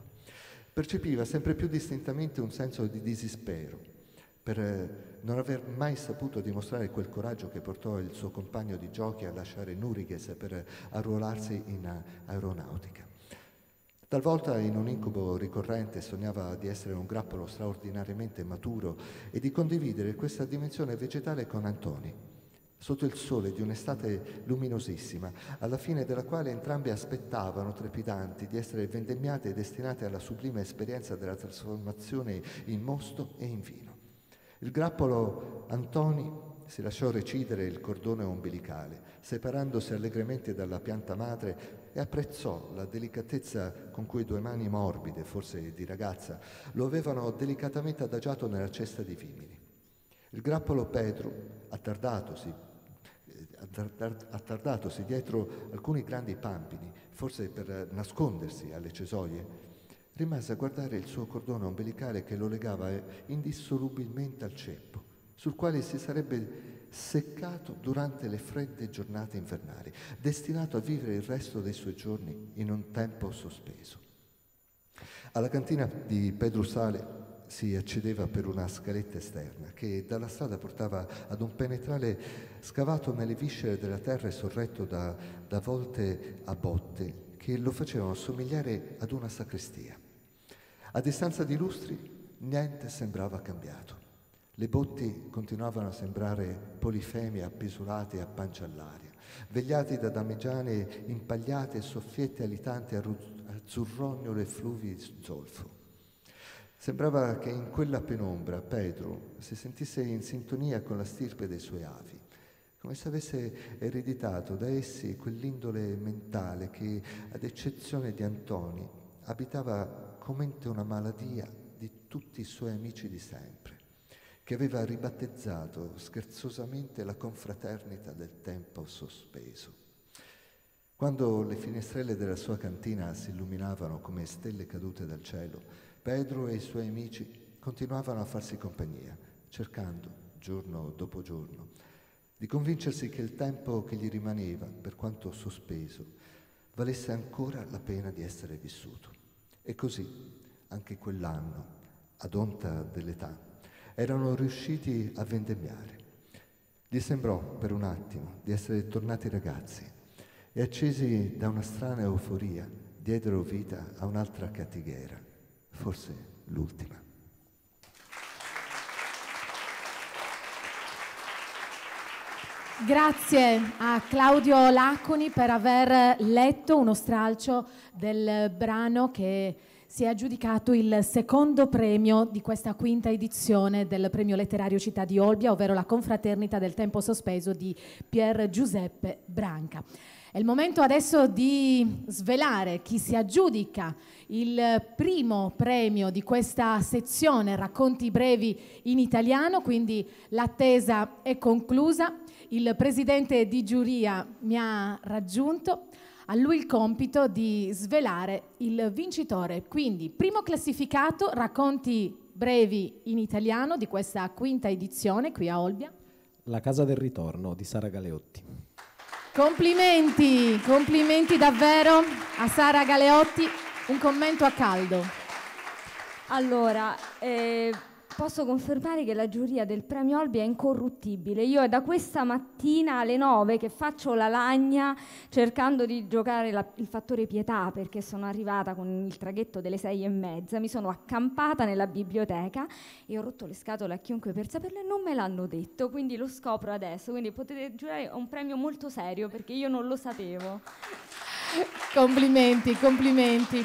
Percepiva sempre più distintamente un senso di dispero per non aver mai saputo dimostrare quel coraggio che portò il suo compagno di giochi a lasciare Nurighes per arruolarsi in aeronautica. Talvolta in un incubo ricorrente sognava di essere un grappolo straordinariamente maturo e di condividere questa dimensione vegetale con Antoni, sotto il sole di un'estate luminosissima, alla fine della quale entrambi aspettavano, trepidanti, di essere vendemmiati e destinati alla sublime esperienza della trasformazione in mosto e in vino. Il grappolo Antoni si lasciò recidere il cordone ombelicale, separandosi allegramente dalla pianta madre, e apprezzò la delicatezza con cui 2 mani morbide, forse di ragazza, lo avevano delicatamente adagiato nella cesta di vimini. Il grappolo Pedro, attardatosi dietro alcuni grandi pampini, forse per nascondersi alle cesoie, rimase a guardare il suo cordone ombelicale che lo legava indissolubilmente al ceppo, sul quale si sarebbe seccato durante le fredde giornate invernali, destinato a vivere il resto dei suoi giorni in un tempo sospeso. Alla cantina di Pedro Sale si accedeva per una scaletta esterna che dalla strada portava ad un penetrale scavato nelle viscere della terra e sorretto da volte a botte che lo facevano somigliare ad una sacrestia. A distanza di lustri niente sembrava cambiato. Le botti continuavano a sembrare polifemi appisolati a pancia all'aria, vegliati da damigiane impagliate e soffiette alitanti a azzurrognolo e fluvi zolfo. Sembrava che in quella penombra Pedro si sentisse in sintonia con la stirpe dei suoi avi, come se avesse ereditato da essi quell'indole mentale che, ad eccezione di Antoni, abitava commente una maladia di tutti i suoi amici di sempre, che aveva ribattezzato scherzosamente la confraternita del tempo sospeso. Quando le finestrelle della sua cantina si illuminavano come stelle cadute dal cielo, Pedro e i suoi amici continuavano a farsi compagnia, cercando, giorno dopo giorno, di convincersi che il tempo che gli rimaneva, per quanto sospeso, valesse ancora la pena di essere vissuto. E così, anche quell'anno, ad onta dell'età, erano riusciti a vendemmiare. Gli sembrò per un attimo di essere tornati ragazzi e, accesi da una strana euforia, diedero vita a un'altra cattighera, forse l'ultima. Grazie a Claudio Laconi per aver letto uno stralcio del brano che si è aggiudicato il secondo premio di questa quinta edizione del premio letterario Città di Olbia, ovvero la Confraternita del Tempo Sospeso di Pier Giuseppe Branca. È il momento adesso di svelare chi si aggiudica il primo premio di questa sezione Racconti brevi in italiano, quindi l'attesa è conclusa. Il presidente di giuria mi ha raggiunto, a lui il compito di svelare il vincitore. Quindi, primo classificato, Racconti brevi in italiano di questa quinta edizione qui a Olbia. La casa del ritorno di Sara Galeotti. Complimenti, complimenti davvero a Sara Galeotti. Un commento a caldo. Allora, posso confermare che la giuria del premio Olbia è incorruttibile. Io è da questa mattina alle 9 che faccio la lagna cercando di giocare il fattore pietà, perché sono arrivata con il traghetto delle 6:30, mi sono accampata nella biblioteca e ho rotto le scatole a chiunque per saperlo e non me l'hanno detto, quindi lo scopro adesso, quindi potete giurare, è un premio molto serio perché io non lo sapevo. Complimenti, complimenti.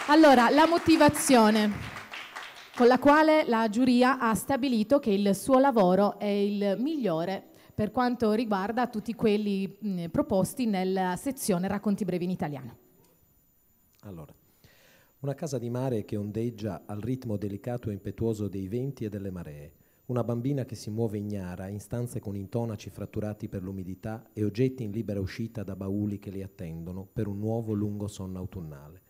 Allora, la motivazione con la quale la giuria ha stabilito che il suo lavoro è il migliore per quanto riguarda tutti quelli proposti nella sezione Racconti brevi in italiano. Allora, una casa di mare che ondeggia al ritmo delicato e impetuoso dei venti e delle maree, una bambina che si muove ignara in stanze con intonaci fratturati per l'umidità e oggetti in libera uscita da bauli che li attendono per un nuovo lungo sonno autunnale.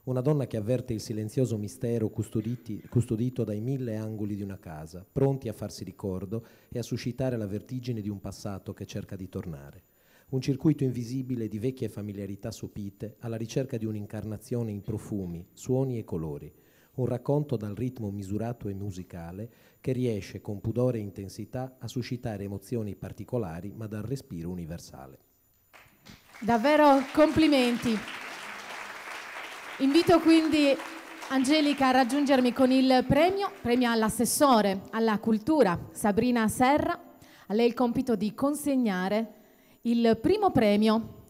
Una donna che avverte il silenzioso mistero custodito dai 1000 angoli di una casa, pronti a farsi ricordo e a suscitare la vertigine di un passato che cerca di tornare. Un circuito invisibile di vecchie familiarità sopite alla ricerca di un'incarnazione in profumi, suoni e colori. Un racconto dal ritmo misurato e musicale che riesce con pudore e intensità a suscitare emozioni particolari ma dal respiro universale. Davvero complimenti. Invito quindi Angelica a raggiungermi con il premio all'assessore alla cultura Sabrina Serra. A lei il compito di consegnare il primo premio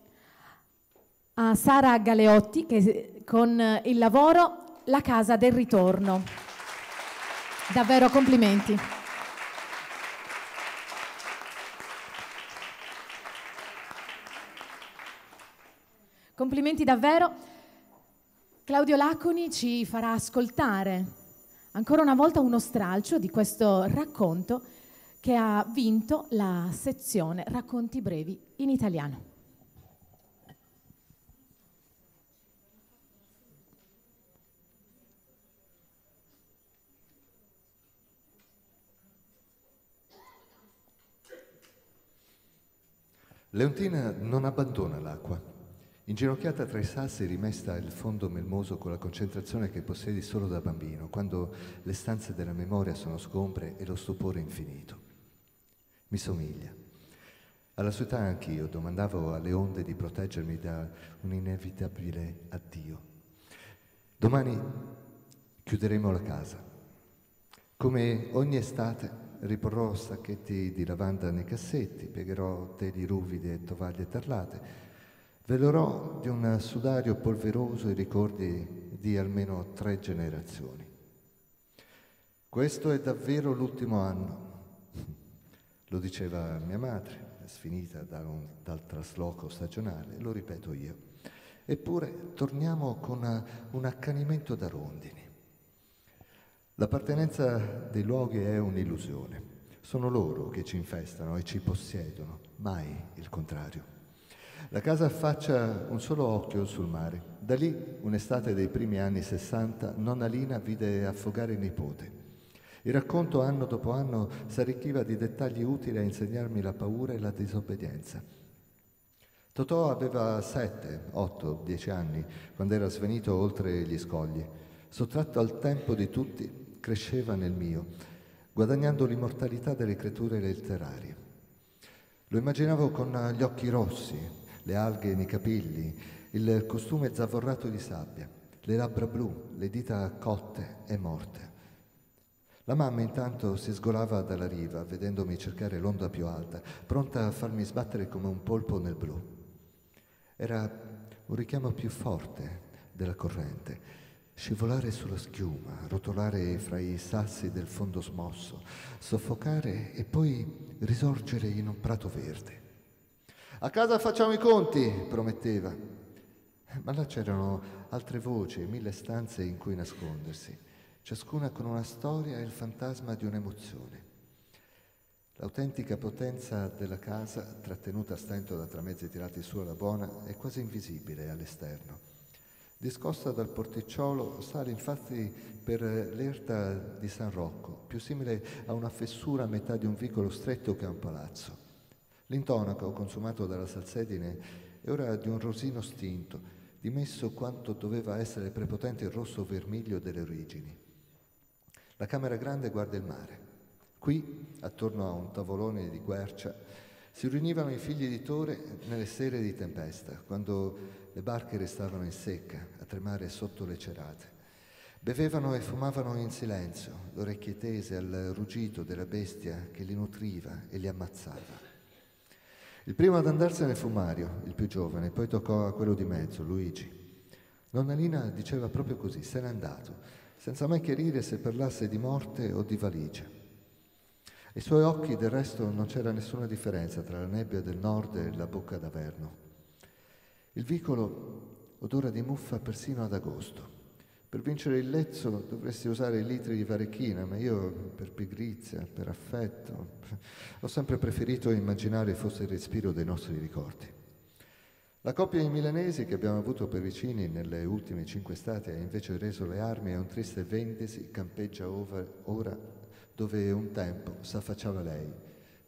a Sara Galeotti che con il lavoro La casa del ritorno. Davvero complimenti. Complimenti davvero. Claudio Laconi ci farà ascoltare ancora una volta uno stralcio di questo racconto che ha vinto la sezione Racconti brevi in italiano. Leontina non abbandona l'acqua. Inginocchiata tra i sassi rimesta il fondo melmoso con la concentrazione che possiedi solo da bambino, quando le stanze della memoria sono sgombre e lo stupore infinito. Mi somiglia. Alla sua età anch'io domandavo alle onde di proteggermi da un inevitabile addio. Domani chiuderemo la casa. Come ogni estate riporrò sacchetti di lavanda nei cassetti, piegherò teli ruvidi e tovaglie tarlate, velerò di un sudario polveroso i ricordi di almeno 3 generazioni. Questo è davvero l'ultimo anno, lo diceva mia madre, sfinita dal trasloco stagionale, lo ripeto io. Eppure torniamo con un accanimento da rondini. L'appartenenza dei luoghi è un'illusione. Sono loro che ci infestano e ci possiedono, mai il contrario. La casa affaccia un solo occhio sul mare. Da lì, un'estate dei primi anni 60, nonna Lina vide affogare il nipote. Il racconto anno dopo anno s'arricchiva di dettagli utili a insegnarmi la paura e la disobbedienza. Totò aveva 7, 8, 10 anni quando era svenito oltre gli scogli. Sottratto al tempo di tutti, cresceva nel mio, guadagnando l'immortalità delle creature letterarie. Lo immaginavo con gli occhi rossi, le alghe nei capelli, il costume zavorrato di sabbia, le labbra blu, le dita cotte e morte. La mamma intanto si sgolava dalla riva, vedendomi cercare l'onda più alta, pronta a farmi sbattere come un polpo nel blu. Era un richiamo più forte della corrente. Scivolare sulla schiuma, rotolare fra i sassi del fondo smosso, soffocare e poi risorgere in un prato verde. A casa facciamo i conti, prometteva. Ma là c'erano altre voci e 1000 stanze in cui nascondersi, ciascuna con una storia e il fantasma di un'emozione. L'autentica potenza della casa, trattenuta a stento da tramezzi tirati su alla buona, è quasi invisibile all'esterno. Discosta dal porticciolo, sale infatti per l'erta di San Rocco, più simile a una fessura a metà di un vicolo stretto che a un palazzo. L'intonaco, consumato dalla salsedine, è ora di un rosino stinto, dimesso quanto doveva essere prepotente il rosso vermiglio delle origini. La camera grande guarda il mare. Qui, attorno a un tavolone di quercia, si riunivano i figli di Tore nelle sere di tempesta, quando le barche restavano in secca, a tremare sotto le cerate. Bevevano e fumavano in silenzio, le orecchie tese al ruggito della bestia che li nutriva e li ammazzava. Il primo ad andarsene fu Mario, il più giovane, poi toccò a quello di mezzo, Luigi. Nonna Lina diceva proprio così, se n'è andato, senza mai chiarire se parlasse di morte o di valigia. Ai suoi occhi, del resto, non c'era nessuna differenza tra la nebbia del nord e la bocca d'averno. Il vicolo odora di muffa persino ad agosto. Per vincere il lezzo dovresti usare litri di varechina, ma io, per pigrizia, per affetto, ho sempre preferito immaginare fosse il respiro dei nostri ricordi. La coppia di milanesi che abbiamo avuto per vicini nelle ultime 5 estati ha invece reso le armi a un triste Vendesi, campeggia ora dove un tempo s'affacciava lei,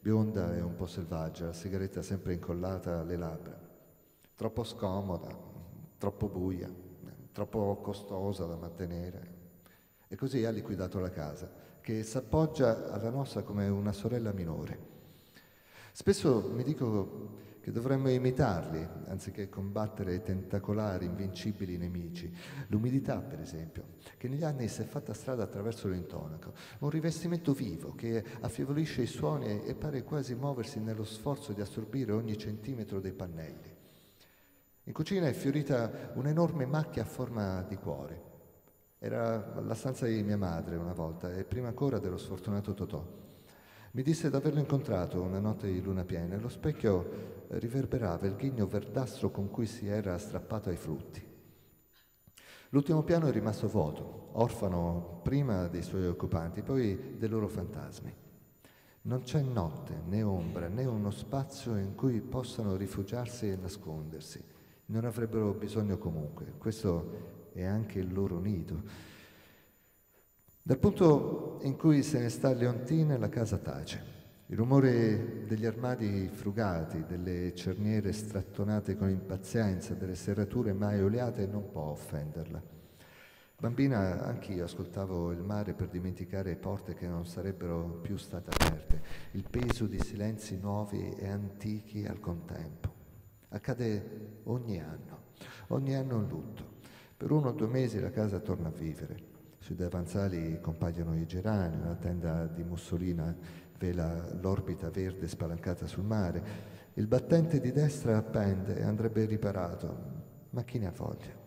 bionda e un po' selvaggia, la sigaretta sempre incollata alle labbra. Troppo scomoda, troppo buia, troppo costosa da mantenere. E così ha liquidato la casa, che s'appoggia alla nostra come una sorella minore. Spesso mi dico che dovremmo imitarli, anziché combattere tentacolari, invincibili nemici. L'umidità, per esempio, che negli anni si è fatta strada attraverso l'intonaco, un rivestimento vivo che affievolisce i suoni e pare quasi muoversi nello sforzo di assorbire ogni centimetro dei pannelli. In cucina è fiorita un'enorme macchia a forma di cuore. Era la stanza di mia madre una volta e prima ancora dello sfortunato Totò. Mi disse d'averlo incontrato una notte di luna piena e lo specchio riverberava il ghigno verdastro con cui si era strappato ai frutti. L'ultimo piano è rimasto vuoto, orfano prima dei suoi occupanti, poi dei loro fantasmi. Non c'è notte, né ombra, né uno spazio in cui possano rifugiarsi e nascondersi. Non avrebbero bisogno comunque. Questo è anche il loro nido. Dal punto in cui se ne sta Leontina, la casa tace. Il rumore degli armadi frugati, delle cerniere strattonate con impazienza, delle serrature mai oliate non può offenderla. Bambina anch'io ascoltavo il mare per dimenticare porte che non sarebbero più state aperte, il peso di silenzi nuovi e antichi al contempo. Accade ogni anno un lutto. Per 1 o 2 mesi la casa torna a vivere. Sui davanzali compaiono i gerani, una tenda di mussolina vela l'orbita verde spalancata sul mare. Il battente di destra appende e andrebbe riparato, ma chi ne ha voglia?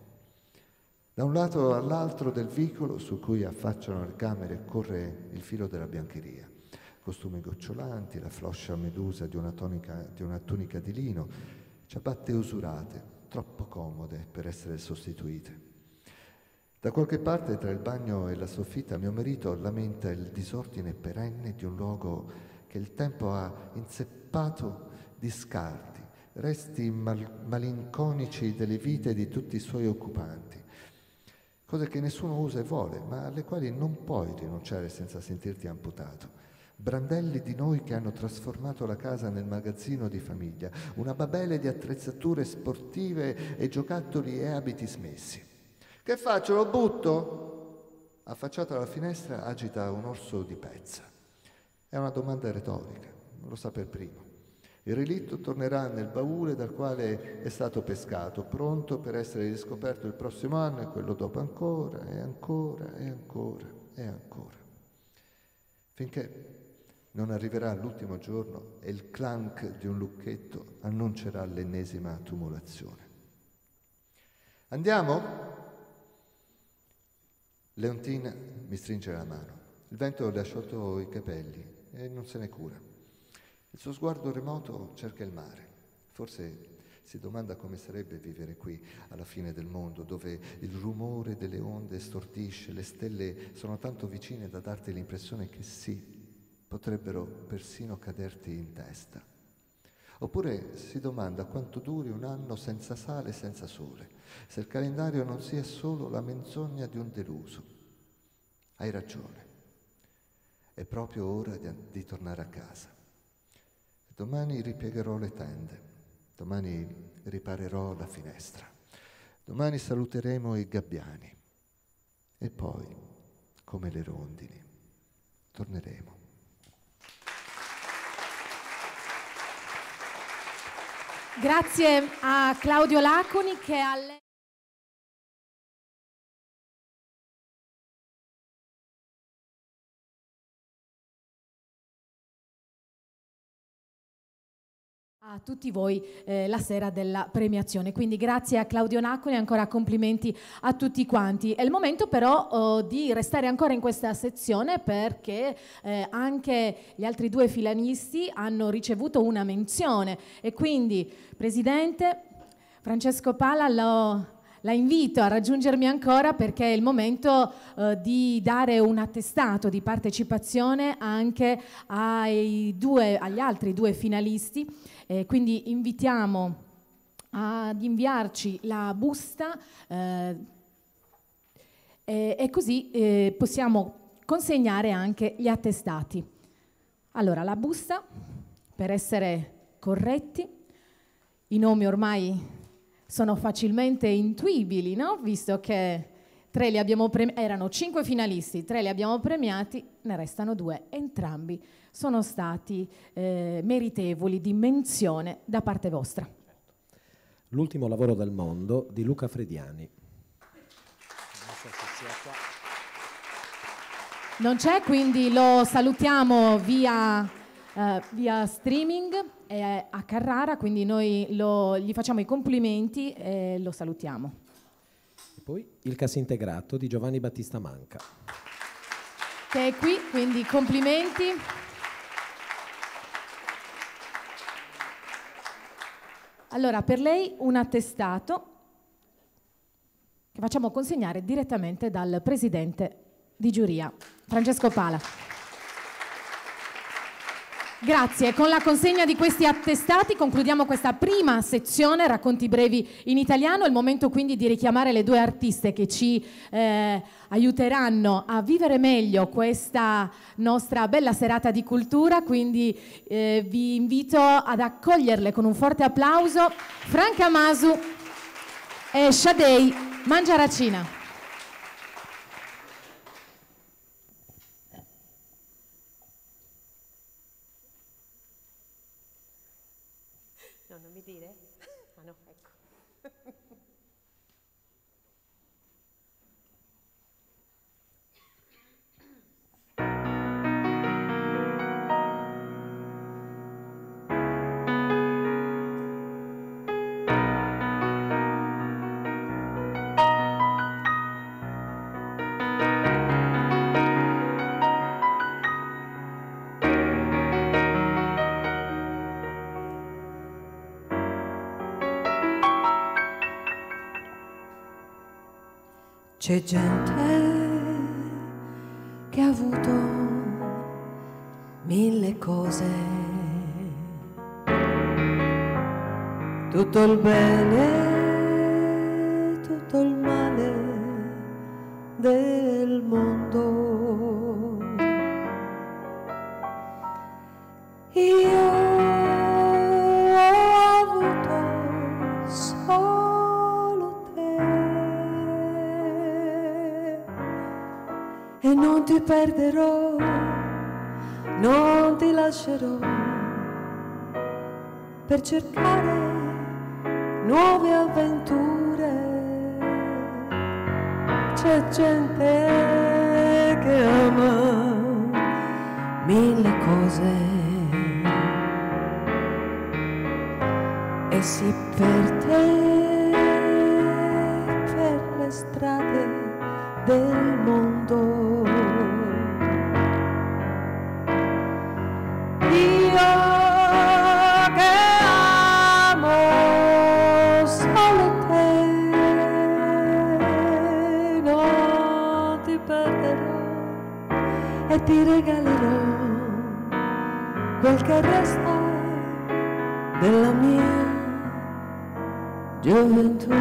Da un lato all'altro del vicolo su cui affacciano le camere corre il filo della biancheria. Costumi gocciolanti, la floscia medusa di una tunica di lino, ciabatte usurate, troppo comode per essere sostituite. Da qualche parte tra il bagno e la soffitta mio marito lamenta il disordine perenne di un luogo che il tempo ha inzeppato di scarti, resti malinconici delle vite di tutti i suoi occupanti, cose che nessuno usa e vuole, ma alle quali non puoi rinunciare senza sentirti amputato. Brandelli di noi che hanno trasformato la casa nel magazzino di famiglia, una babele di attrezzature sportive e giocattoli e abiti smessi. Che faccio, lo butto? Affacciato alla finestra agita un orso di pezza. È una domanda retorica, lo sa per primo. Il relitto tornerà nel baule dal quale è stato pescato, pronto per essere riscoperto il prossimo anno e quello dopo ancora e ancora e ancora e ancora. Finché non arriverà l'ultimo giorno e il clank di un lucchetto annuncerà l'ennesima tumulazione. Andiamo? Leontina mi stringe la mano. Il vento le ha sciolto i capelli e non se ne cura. Il suo sguardo remoto cerca il mare. Forse si domanda come sarebbe vivere qui, alla fine del mondo, dove il rumore delle onde stordisce, le stelle sono tanto vicine da darti l'impressione che sì, potrebbero persino caderti in testa. Oppure si domanda quanto duri un anno senza sale e senza sole, se il calendario non sia solo la menzogna di un deluso. Hai ragione, è proprio ora di tornare a casa. Domani ripiegherò le tende, domani riparerò la finestra, domani saluteremo i gabbiani e poi, come le rondini, torneremo. Grazie a Claudio Laconi che ha a tutti voi la sera della premiazione. Quindi grazie a Claudio Laconi e ancora complimenti a tutti quanti. È il momento però di restare ancora in questa sezione perché anche gli altri 2 finalisti hanno ricevuto una menzione e quindi Presidente Francesco Pala la invito a raggiungermi ancora perché è il momento di dare un attestato di partecipazione anche agli altri 2 finalisti. Quindi invitiamo ad inviarci la busta e così possiamo consegnare anche gli attestati. Allora, la busta, per essere corretti, i nomi ormai sono facilmente intuibili, no? Visto che 3 li abbiamo erano 5 finalisti, 3 li abbiamo premiati, ne restano 2. Entrambi sono stati meritevoli di menzione da parte vostra. L'ultimo lavoro del mondo di Luca Frediani. Non so se sia qua. Non c'è, quindi lo salutiamo via streaming a Carrara, quindi noi gli facciamo i complimenti e lo salutiamo. E poi il Casintegrato di Giovanni Battista Manca. Che è qui, quindi complimenti. Allora, per lei un attestato che facciamo consegnare direttamente dal presidente di giuria, Francesco Pala. Grazie, con la consegna di questi attestati concludiamo questa prima sezione, racconti brevi in italiano. È il momento quindi di richiamare le due artiste che ci aiuteranno a vivere meglio questa nostra bella serata di cultura, quindi vi invito ad accoglierle con un forte applauso, Franca Masu e Shadei Mangiaracina. No, non mi dire? Ah no, ecco. C'è gente che ha avuto 1000 cose, tutto il bene, tutto il male del mondo. Io ho avuto solo te e non ti perderò, non ti lascerò per cercare nuove avventure. C'è gente che ama 1000 cose e si perde per le strade del mondo. Io che amo solo te, non ti perderò e ti regalerò quel che resta della mia gioventù.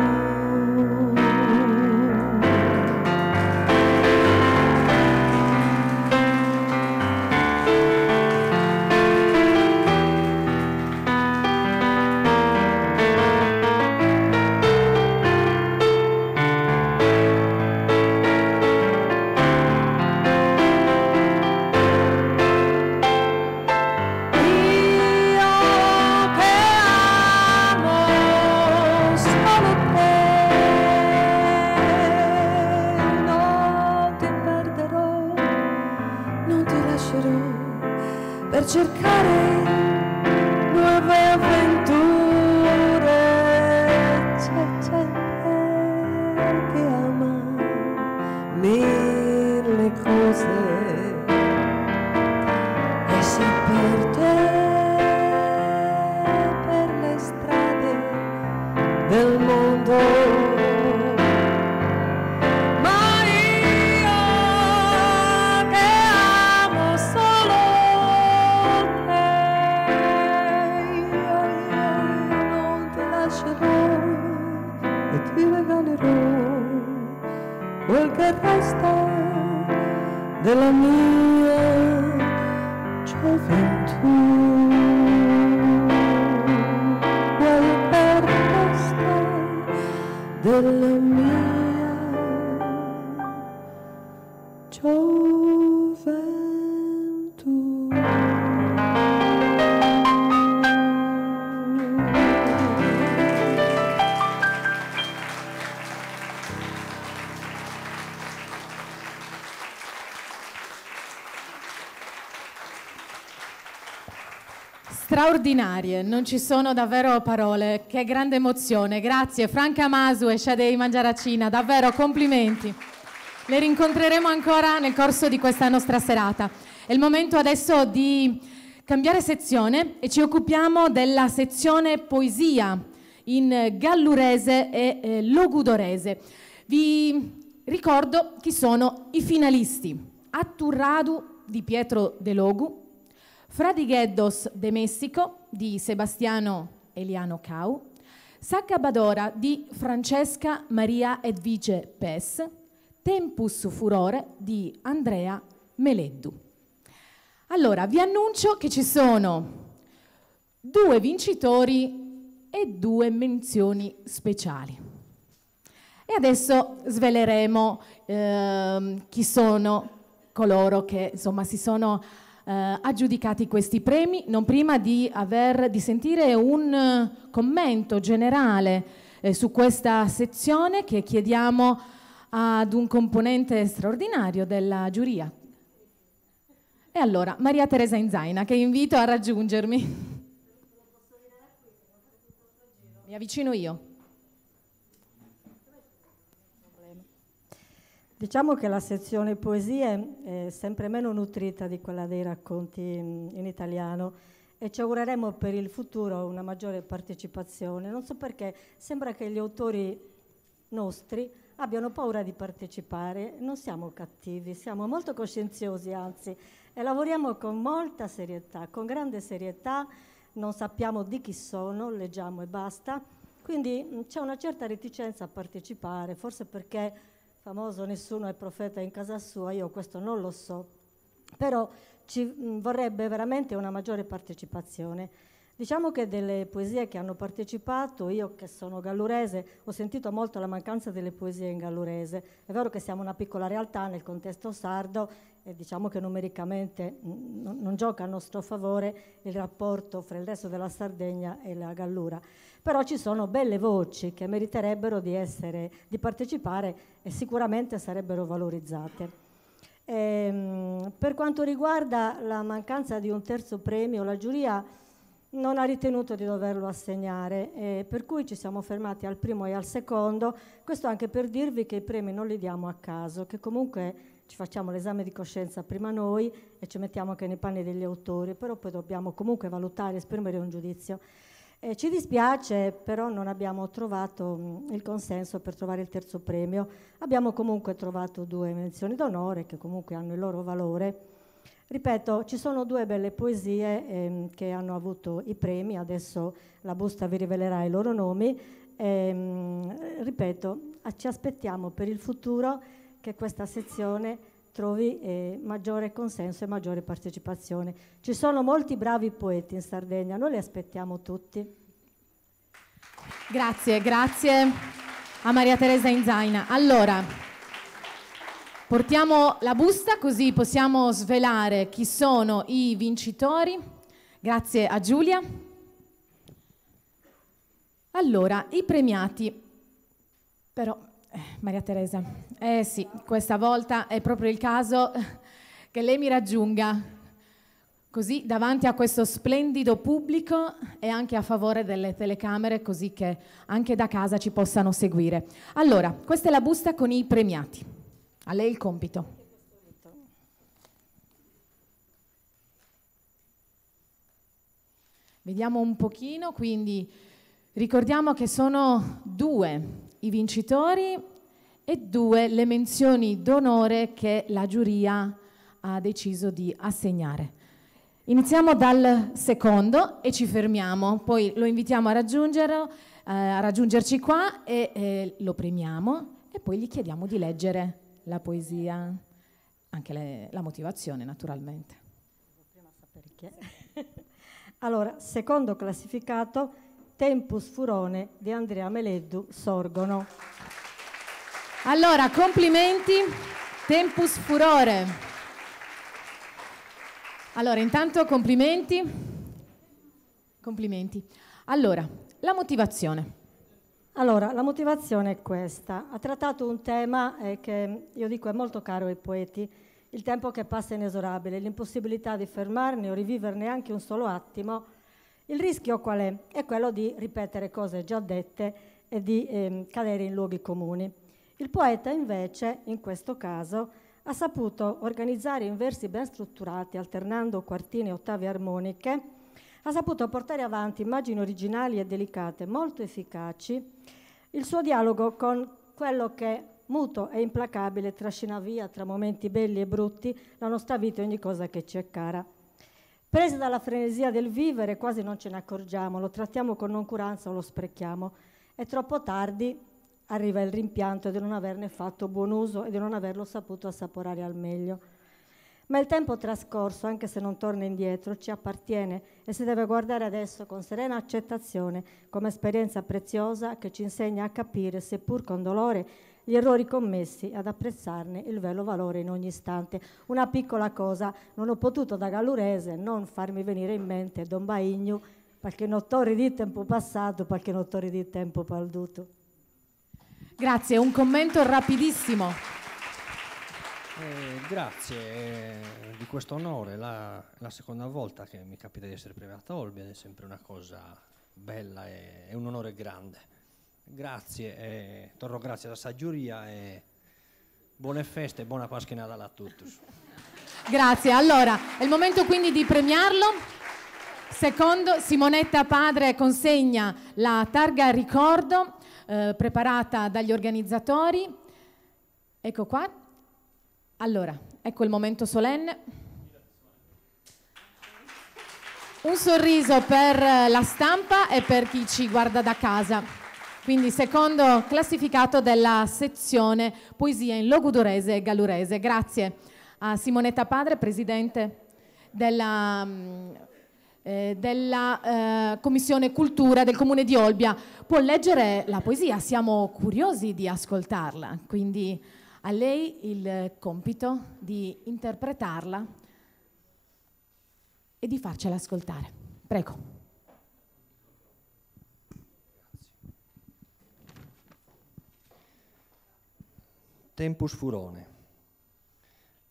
Per cercare nuove avventure. C'è gente che ama 1000 cose e si perde per le strade del mondo. Quel che resta della mia gioventù, quel che resta della mia gioventù. Straordinarie, non ci sono davvero parole, che grande emozione. Grazie Franca Masu e Shadei Mangiaracina, davvero complimenti. Le rincontreremo ancora nel corso di questa nostra serata. È il momento adesso di cambiare sezione e ci occupiamo della sezione poesia in gallurese e logudorese. Vi ricordo chi sono i finalisti. Atturradu di Pietro De Logu, Fradigheddos de Messico di Sebastiano Eliano Cau, Saccabadora di Francesca Maria Edvige Pes, Tempus Furore di Andrea Meleddu. Allora, vi annuncio che ci sono 2 vincitori e 2 menzioni speciali. E adesso sveleremo chi sono coloro che insomma si sono aggiudicati questi premi, non prima di sentire un commento generale su questa sezione che chiediamo ad un componente straordinario della giuria. E allora, Maria Teresa Inzaina, che invito a raggiungermi. Mi avvicino io. Diciamo che la sezione poesie è sempre meno nutrita di quella dei racconti in italiano e ci augureremo per il futuro una maggiore partecipazione. Non so perché, sembra che gli autori nostri abbiano paura di partecipare. Non siamo cattivi, siamo molto coscienziosi, anzi, e lavoriamo con molta serietà, con grande serietà, non sappiamo di chi sono, leggiamo e basta. Quindi c'è una certa reticenza a partecipare, forse perché famoso nessuno è profeta in casa sua, io questo non lo so, però ci vorrebbe veramente una maggiore partecipazione. Diciamo che delle poesie che hanno partecipato, io che sono gallurese, ho sentito molto la mancanza delle poesie in gallurese. È vero che siamo una piccola realtà nel contesto sardo e diciamo che numericamente non gioca a nostro favore il rapporto fra il resto della Sardegna e la Gallura. Però ci sono belle voci che meriterebbero di partecipare e sicuramente sarebbero valorizzate. Per quanto riguarda la mancanza di un terzo premio, la giuria non ha ritenuto di doverlo assegnare, per cui ci siamo fermati al primo e al secondo. Questo anche per dirvi che i premi non li diamo a caso, che comunque ci facciamo l'esame di coscienza prima noi e ci mettiamo anche nei panni degli autori, però poi dobbiamo comunque valutare e esprimere un giudizio. Ci dispiace, però non abbiamo trovato il consenso per trovare il terzo premio. Abbiamo comunque trovato 2 menzioni d'onore che comunque hanno il loro valore. Ripeto, ci sono 2 belle poesie che hanno avuto i premi, adesso la busta vi rivelerà i loro nomi. Ripeto, ci aspettiamo per il futuro che questa sezione trovi maggiore consenso e maggiore partecipazione. Ci sono molti bravi poeti in Sardegna, noi li aspettiamo tutti. Grazie a Maria Teresa Inzaina. Allora, portiamo la busta così possiamo svelare chi sono i vincitori. Grazie a Giulia. Allora, i premiati, però Maria Teresa, sì, questa volta è proprio il caso che lei mi raggiunga così davanti a questo splendido pubblico e anche a favore delle telecamere, così che anche da casa ci possano seguire. Allora, questa è la busta con i premiati. A lei il compito. Vediamo un pochino, quindi ricordiamo che sono 2 i vincitori e 2 le menzioni d'onore che la giuria ha deciso di assegnare. Iniziamo dal secondo e ci fermiamo, poi lo invitiamo a raggiungerci qua e lo premiamo e poi gli chiediamo di leggere la poesia, anche la motivazione naturalmente. Prima sapere chi è. Allora, secondo classificato, Tempus Furone di Andrea Meleddu, Sorgono. Allora, complimenti, Tempus Furore. Allora, intanto complimenti. Allora, la motivazione. Allora, la motivazione è questa. Ha trattato un tema che io dico è molto caro ai poeti, il tempo che passa inesorabile, l'impossibilità di fermarne o riviverne anche un solo attimo. Il rischio qual è? È quello di ripetere cose già dette e di cadere in luoghi comuni. Il poeta invece, in questo caso, ha saputo organizzare in versi ben strutturati, alternando quartine e ottave armoniche, ha saputo portare avanti immagini originali e delicate, molto efficaci, il suo dialogo con quello che, muto e implacabile, trascina via tra momenti belli e brutti la nostra vita e ogni cosa che ci è cara. Presi dalla frenesia del vivere quasi non ce ne accorgiamo, lo trattiamo con noncuranza o lo sprechiamo. È troppo tardi, arriva il rimpianto di non averne fatto buon uso e di non averlo saputo assaporare al meglio. Ma il tempo trascorso, anche se non torna indietro, ci appartiene e si deve guardare adesso con serena accettazione come esperienza preziosa che ci insegna a capire, seppur con dolore, gli errori commessi e ad apprezzarne il vero valore in ogni istante. Una piccola cosa, non ho potuto da gallurese non farmi venire in mente Don Baigno, perché non torri di tempo passato, perché non torri di tempo perduto. Grazie, un commento rapidissimo. Grazie di questo onore, la seconda volta che mi capita di essere premiato a Olbia, è sempre una cosa bella e un onore grande. Grazie, torno grazie alla giuria e buone feste e buona Pasqua Natale a tutti. Grazie, allora è il momento quindi di premiarlo. Secondo, Simonetta Padre consegna la targa ricordo preparata dagli organizzatori. Ecco qua. Allora, ecco il momento solenne. Un sorriso per la stampa e per chi ci guarda da casa. Quindi secondo classificato della sezione Poesia in logudorese e gallurese. Grazie a Simonetta Padre, presidente della Commissione Cultura del Comune di Olbia. Può leggere la poesia, siamo curiosi di ascoltarla, quindi a lei il compito di interpretarla e di farcela ascoltare. Prego. Tempus furone.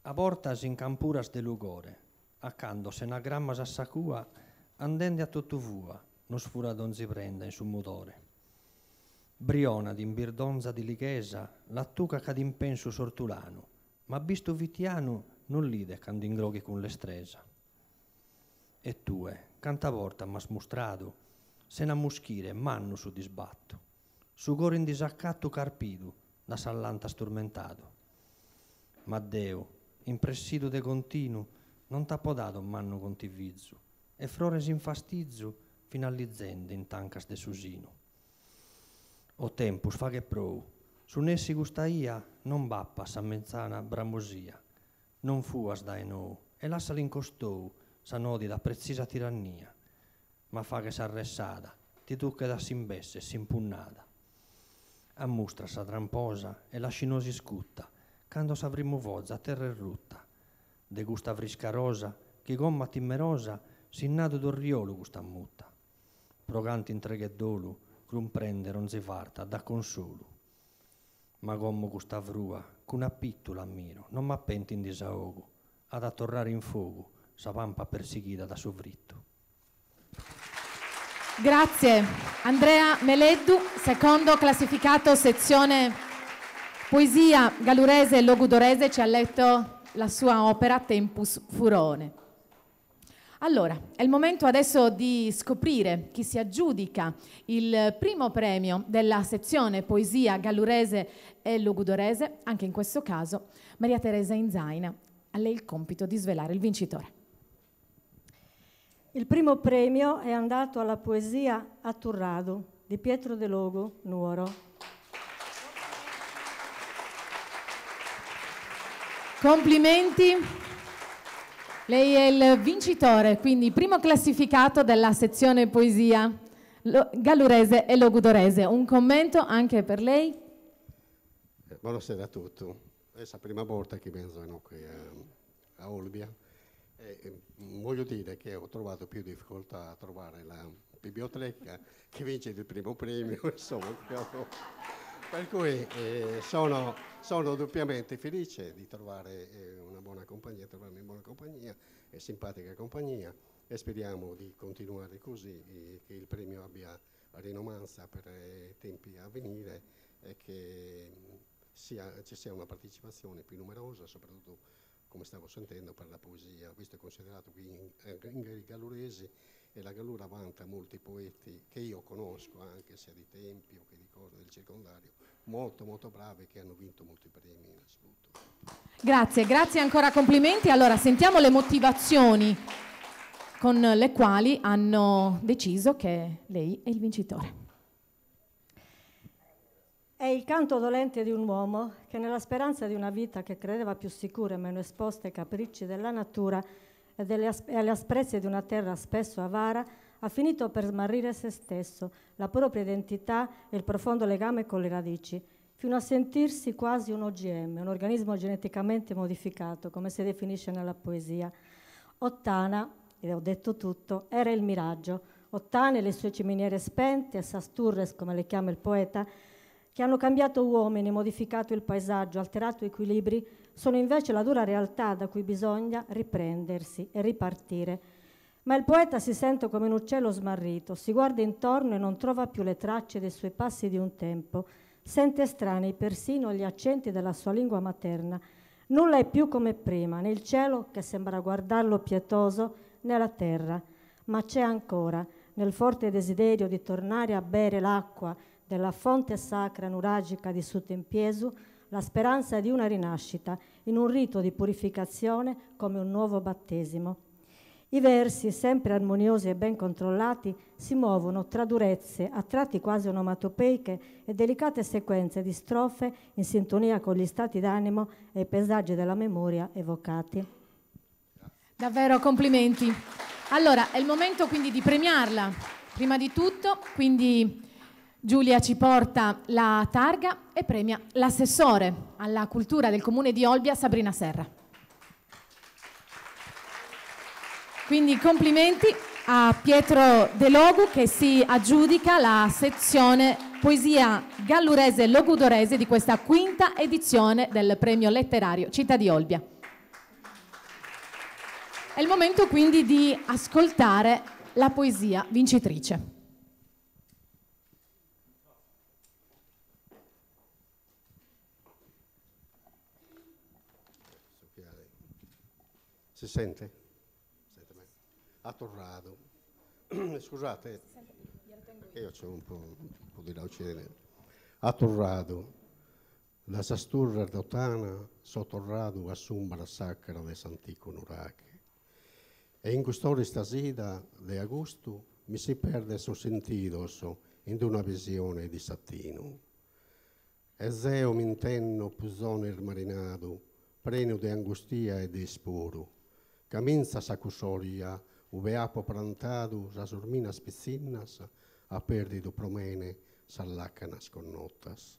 Abortas in campuras de lugore, accando senagrammas a sacua, andende a totuvua, nos fura donzi prenda in su mudore. Briona d'imbir di lighesa, lattuca cadimpensu sortulano, ma visto vitiano non lide candingroghi con l'estresa. E tue, canta vorta ma smustrado, se n'ammuschire mannu su disbatto, su goro in disaccatto carpidu, da sallanta sturmentato. Ma Deo, impressido de continu, non t'ha podato mannu contivizzu, e frores infastizzu, fino all'izende in tancas de susinu. O tempus fa che prou, su nessi gustaia non bappa sa mezzana bramosia, non fuas da enou, e lassa l'incostou, sa nodi da precisa tirannia, ma fa che s'arressada, ti tucche da s'imbesse e s'impunnada. Ammustra sa tramposa e la scinosi scutta, quando s'avrimu vozza terra e rutta, de gusta vrisca rosa, chi gomma timmerosa, sinnado d'orriolo gusta mutta, proganti intreghe dolu, prende ronzi varta da consolo. Ma gommo gusta vrua, c'una pittula ammiro, non m'appenti in disaogo, ad attorrare in fogo, sa pampa perseguita da sovritto. Grazie. Andrea Meleddu, secondo classificato sezione Poesia gallurese e logudorese, ci ha letto la sua opera Tempus furone. Allora, è il momento adesso di scoprire chi si aggiudica il primo premio della sezione Poesia gallurese e logudorese, anche in questo caso Maria Teresa Inzaina. A lei il compito di svelare il vincitore. Il primo premio è andato alla poesia A Turrado di Pietro De Logo, Nuoro. Complimenti. Lei è il vincitore, quindi primo classificato della sezione Poesia gallurese e logudorese. Un commento anche per lei? Buonasera a tutti. È la prima volta che vengo qui a Olbia. Voglio dire che ho trovato più difficoltà a trovare la biblioteca che vince il primo premio, insomma. Per cui sono doppiamente felice di trovare una buona compagnia, trovarmi in buona compagnia e simpatica compagnia, e speriamo di continuare così, che il premio abbia rinomanza per i tempi a venire e che ci sia una partecipazione più numerosa, soprattutto come stavo sentendo per la poesia, visto e considerato qui in Galluresi, e la Gallura vanta molti poeti che io conosco, anche sia di tempi o che di cose del circondario, molto molto bravi, che hanno vinto molti premi in assoluto. Grazie, grazie ancora, complimenti. Allora sentiamo le motivazioni con le quali hanno deciso che lei è il vincitore. È il canto dolente di un uomo che, nella speranza di una vita che credeva più sicura e meno esposta ai capricci della natura e alle asprezze di una terra spesso avara, ha finito per smarrire se stesso, la propria identità e il profondo legame con le radici, fino a sentirsi quasi un OGM, un organismo geneticamente modificato, come si definisce nella poesia. Ottana, e ho detto tutto, era il miraggio. Ottane e le sue ciminiere spente, Sasturres, come le chiama il poeta, che hanno cambiato uomini, modificato il paesaggio, alterato equilibri, sono invece la dura realtà da cui bisogna riprendersi e ripartire. Ma il poeta si sente come un uccello smarrito, si guarda intorno e non trova più le tracce dei suoi passi di un tempo, sente estranei persino gli accenti della sua lingua materna. Nulla è più come prima, né il cielo che sembra guardarlo pietoso, né la terra, ma c'è ancora, nel forte desiderio di tornare a bere l'acqua della fonte sacra nuragica di Sutempiesu, la speranza di una rinascita, in un rito di purificazione come un nuovo battesimo. I versi, sempre armoniosi e ben controllati, si muovono tra durezze, a tratti quasi onomatopeiche e delicate sequenze di strofe in sintonia con gli stati d'animo e i paesaggi della memoria evocati. Davvero complimenti. Allora, è il momento quindi di premiarla. Prima di tutto, quindi Giulia ci porta la targa e premia l'assessore alla cultura del Comune di Olbia, Sabrina Serra. Quindi complimenti a Pietro De Logu che si aggiudica la sezione Poesia Gallurese Logudorese di questa quinta edizione del premio letterario Città di Olbia. È il momento quindi di ascoltare la poesia vincitrice. Si sente? Sente bene. A Torrado. Scusate, io c'ho un po' di laucene. A Torrado, la sasturra dotana, sottorrado assumbra sacra de Santico Nurache. E in quest'ora stasida de agosto mi si perde su sentidos in una visione di sattino. E zeo mintenno pusone il marinado, preno de angustia e de sporo. Caminza sa cusoria, uve apo plantado, sa surminas piscinas, a perdido promene, s'allaccanas con notas.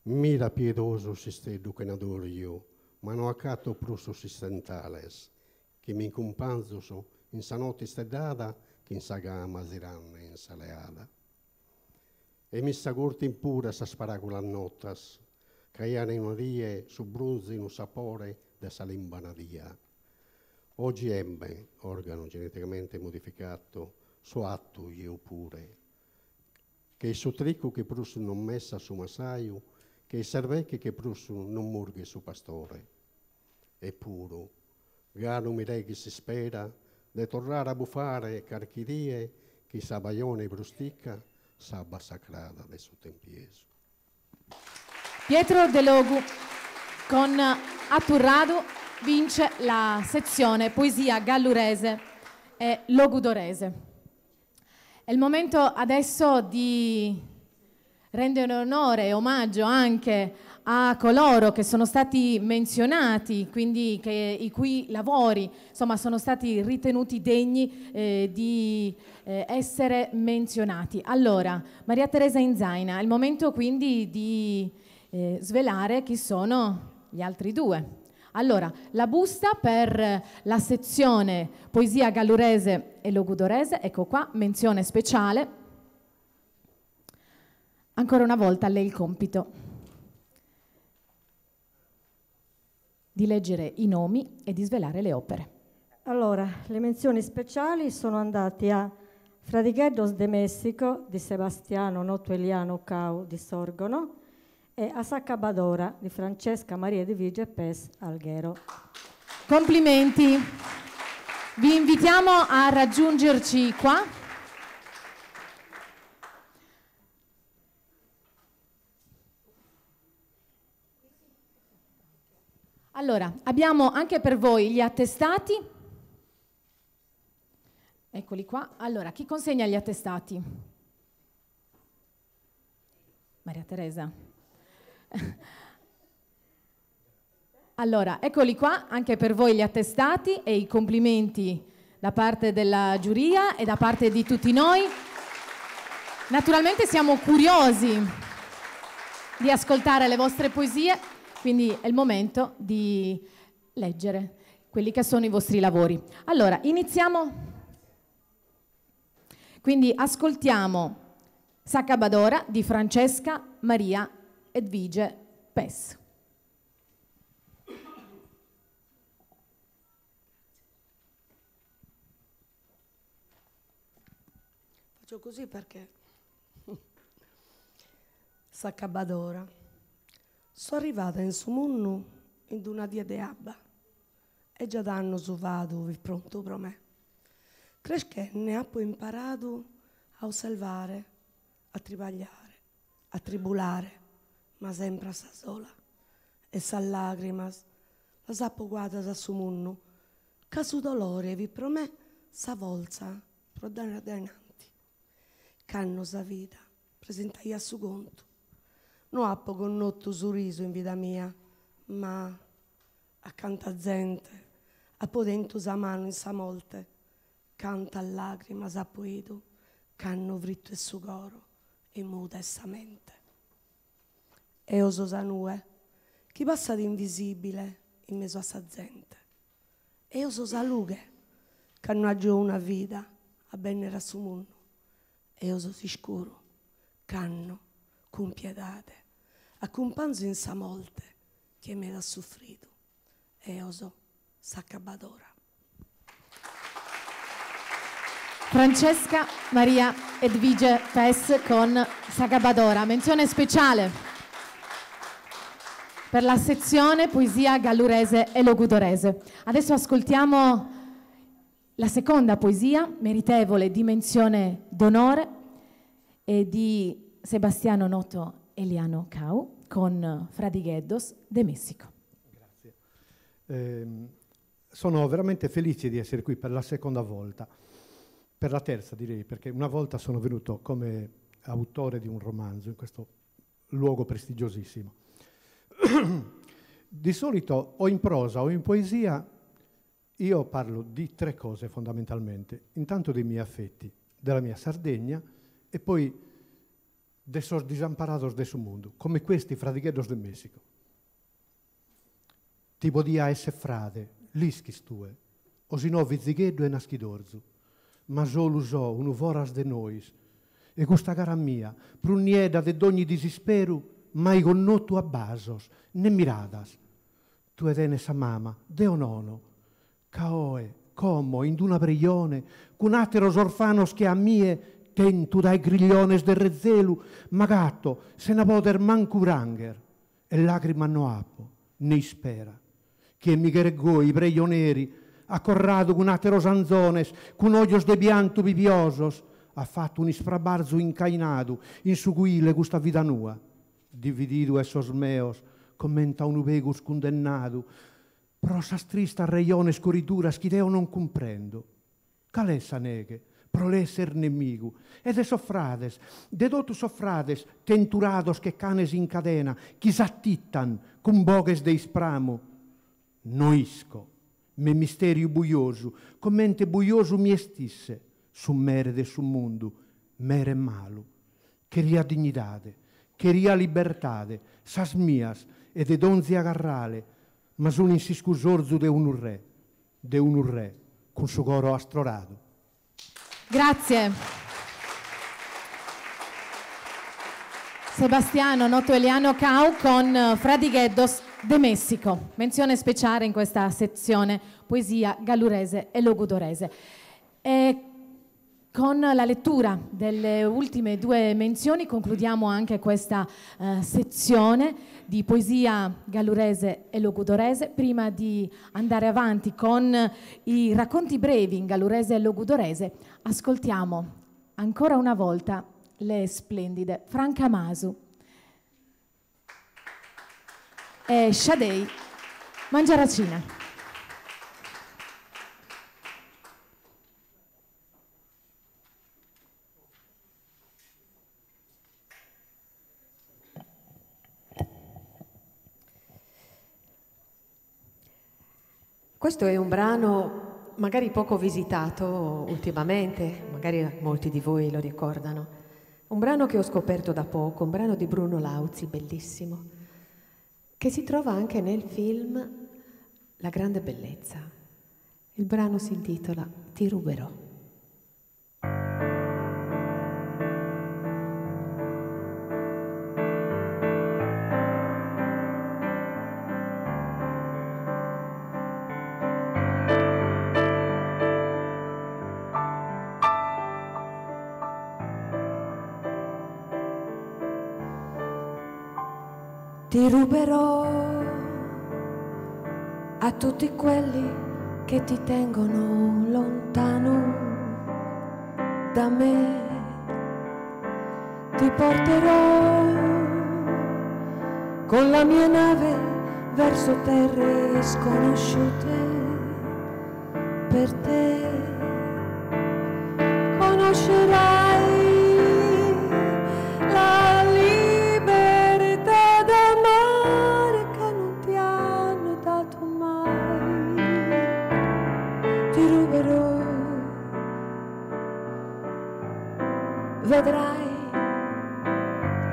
Mira piedoso sistedu che nadorio, ma no accato pruso sistentales, che mi incumpanzoso in sanoti stedada, che in sagama ziranne in saleada. E mi sagurti impura sa sparagula notas, caiane in orie su brunzi in un sapore de salimbanadia. OGM, organo geneticamente modificato, so atto io pure, che il suo tricco che prusso non messa su massaio, che i cervecchi che prusso non murghi su pastore. E puro, gano mi reghi si spera, de tornare a buffare carchirie, chi sa baione brustica, sabba sacrada de su tempiesu. Pietro De Logu con Atturrado vince la sezione Poesia Gallurese e Logudorese. È il momento adesso di rendere onore e omaggio anche a coloro che sono stati menzionati, quindi i cui lavori insomma, sono stati ritenuti degni di essere menzionati. Allora, Maria Teresa Inzaina, è il momento quindi di svelare chi sono gli altri due. Allora, la busta per la sezione Poesia Gallurese e Logudorese, ecco qua, menzione speciale. Ancora una volta a lei il compito di leggere i nomi e di svelare le opere. Allora, le menzioni speciali sono andate a Fradigheddos de Messico di Sebastiano Notueliano Cau di Sorgono e a Saccabadora di Francesca Maria di Vige Pes Alghero. Complimenti. Vi invitiamo a raggiungerci qua. Allora, abbiamo anche per voi gli attestati Eccoli qua. Allora, chi consegna gli attestati? Maria Teresa. Allora, eccoli qua, anche per voi gli attestati e i complimenti da parte della giuria e da parte di tutti noi. Naturalmente siamo curiosi di ascoltare le vostre poesie, quindi è il momento di leggere quelli che sono i vostri lavori. Allora, iniziamo. Quindi ascoltiamo Sacabadora di Francesca Maria Edvige Pes. Faccio così perché Sacabadora. Sono arrivata in Sumunnu in una dia de abba e già d'anno su vado vi pronto per me. Crescenne ha poi imparato a osservare, a tribagliare, a tribulare, ma sempre a sa sola. E sa lacrimas, la sappo guarda da Sumunnu, che su dolore vi pro me sa volza, pro dare davanti. Canno sa vita, presentai a su conto. Non appo connotto sorriso in vita mia, ma accanto a gente, a podento sa mano in sa molte, canta a lacrima sa poeto, canno vritto e su coro, e muta e sa mente. E oso sa nue, chi passa di invisibile in mezzo a sa gente. E oso sa lughe, che hanno aggiù una vita a bene a su mondo. E oso si scuro, canno, con piedade, accumpanzo in sa molte, che me l'ha soffrito. E oso Sacabadora. Francesca Maria Edvige Pes con Sacabadora. Menzione speciale per la sezione poesia gallurese e logudorese. Adesso ascoltiamo la seconda poesia, meritevole di menzione d'onore, è di Sebastiano Noto Eliano Cau con Fradiguedos de Messico. Grazie. Sono veramente felice di essere qui per la seconda volta, per la terza direi, perché una volta sono venuto come autore di un romanzo in questo luogo prestigiosissimo. Di solito o in prosa o in poesia io parlo di tre cose fondamentalmente, intanto dei miei affetti, della mia Sardegna e poi de sos desamparados de su mundo, come questi Fradiguedos de Messico. Ti podia esse frade, l'ischis tue, osino vizzighedo e naschidorzu, ma solo so unuvoras de nois, e questa cara mia, prunieda de d'ogni disisperu, mai connottu a basos, ne miradas. Tu edene sa mama, deo nono, caoe, como, in d'una briglione, cun ateros orfanos che a mie tentu dai grigliones del rezzelu, ma gatto, se ne poter mancuranger, e lacrima no apo, ne spera, che mi gregò i breglioneri, accorrado cun ateros anzones, cun oglios de piantu pipiosos, ha fatto un isprabarzo incainado, in su guile gusta vita nua, dividido esos meos, commenta un ubegus condennado, pro sas trista reiones corrituras che deo non comprendo. Calessa neghe, pro l'esser nemigo, e de soffrades, de dotu soffrades, tenturados che canes in cadena, chi s'attittan, cum bogues de ispramo. Noisco, me misterio buioso, commente buioso mi estisse, su mere de su mundo, mere malo, queria dignidade, queria liberdade, sas mias, e de donzi agarrale, ma sono in siscusorzu de un re, con su coro astrorado. Grazie. Sebastiano Noto Eliano Cau con Fradiguedos de Messico. Menzione speciale in questa sezione poesia gallurese e logudorese. E con la lettura delle ultime due menzioni concludiamo anche questa sezione di poesia gallurese e logudorese. Prima di andare avanti con i racconti brevi in gallurese e logudorese, ascoltiamo ancora una volta le splendide Franca Masu e Shadei Mangiaracina. Questo è un brano magari poco visitato ultimamente, magari molti di voi lo ricordano. Un brano che ho scoperto da poco, un brano di Bruno Lauzi, bellissimo, che si trova anche nel film La grande bellezza. Il brano si intitola Ti ruberò. Ti ruberò a tutti quelli che ti tengono lontano da me. Ti porterò con la mia nave verso terre sconosciute per te. Conoscerai la libertà d'amare che non ti hanno dato mai. Ti ruberò, vedrai,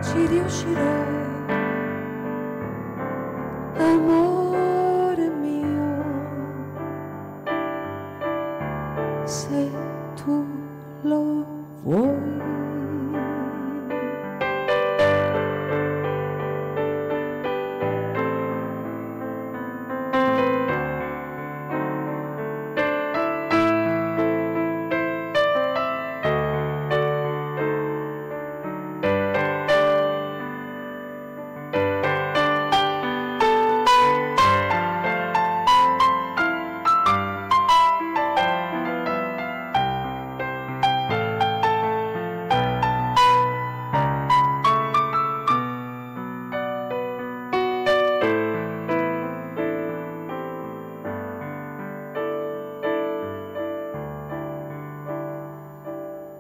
ci riuscirò, amore mio, se tu lo vuoi.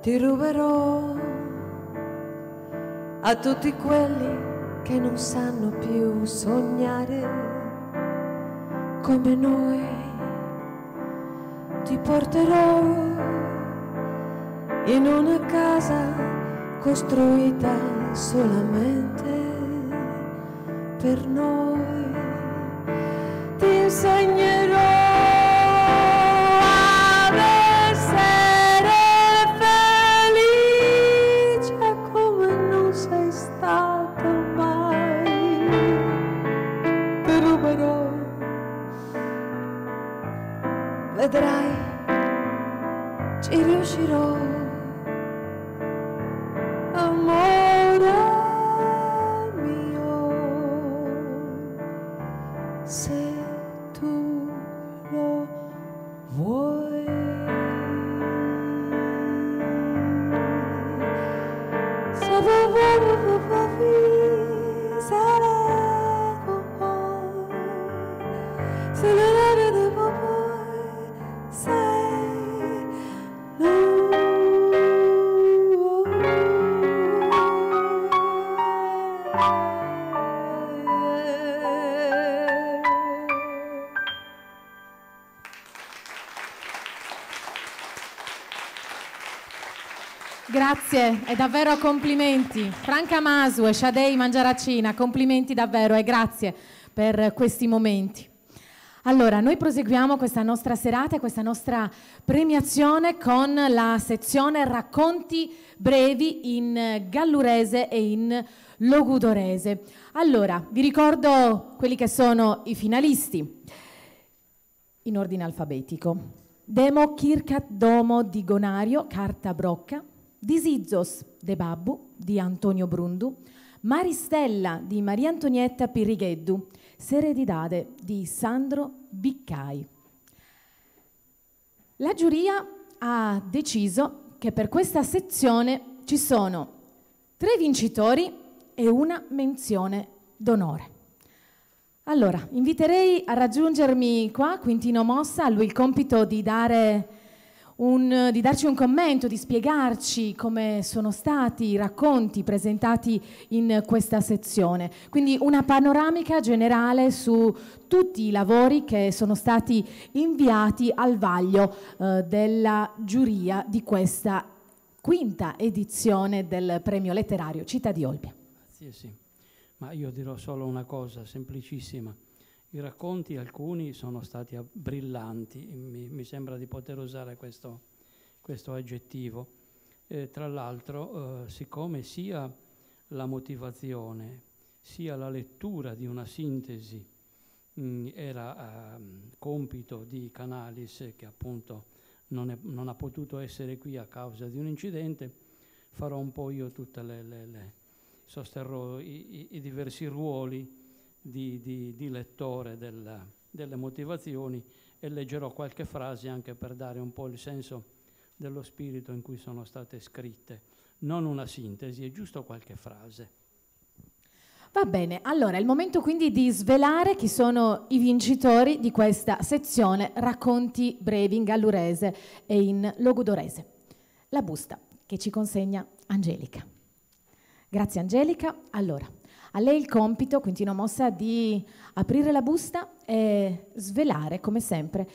Ti ruberò a tutti quelli che non sanno più sognare come noi. Ti porterò in una casa costruita solamente per noi. Ti insegnerò vedrai, ci riuscirò, amore mio, se tu lo vuoi. Se Grazie, e davvero complimenti. Franca Masu e Shadei Mangiaracina, complimenti davvero e grazie per questi momenti. Allora, noi proseguiamo questa nostra serata e questa nostra premiazione con la sezione Racconti brevi in gallurese e in logudorese. Allora, vi ricordo quelli che sono i finalisti in ordine alfabetico. Demo Kirkat Domo di Gonario, carta brocca. Disizzos de Babbu di Antonio Brundu, Maristella di Maria Antonietta Pirrigheddu, Serenidade di Sandro Biccai. La giuria ha deciso che per questa sezione ci sono 3 vincitori e una menzione d'onore. Allora, inviterei a raggiungermi qua Quintino Mossa, a lui il compito di dare di darci un commento, di spiegarci come sono stati i racconti presentati in questa sezione. Quindi una panoramica generale su tutti i lavori che sono stati inviati al vaglio della giuria di questa quinta edizione del premio letterario Città di Olbia. Sì. Ma io dirò solo una cosa semplicissima. I racconti, alcuni, sono stati brillanti, mi sembra di poter usare questo aggettivo. Tra l'altro, siccome sia la motivazione, sia la lettura di una sintesi era compito di Canalis, che appunto non ha potuto essere qui a causa di un incidente, farò un po' io tutte sosterrò i diversi ruoli di lettore delle motivazioni e leggerò qualche frase anche per dare un po' il senso dello spirito in cui sono state scritte. Non una sintesi, è giusto qualche frase. Va bene, allora è il momento quindi di svelare chi sono i vincitori di questa sezione Racconti brevi in gallurese e in logudorese. La busta che ci consegna Angelica. Grazie Angelica. Allora, a lei il compito, Quintino Mossa, di aprire la busta e svelare, come sempre,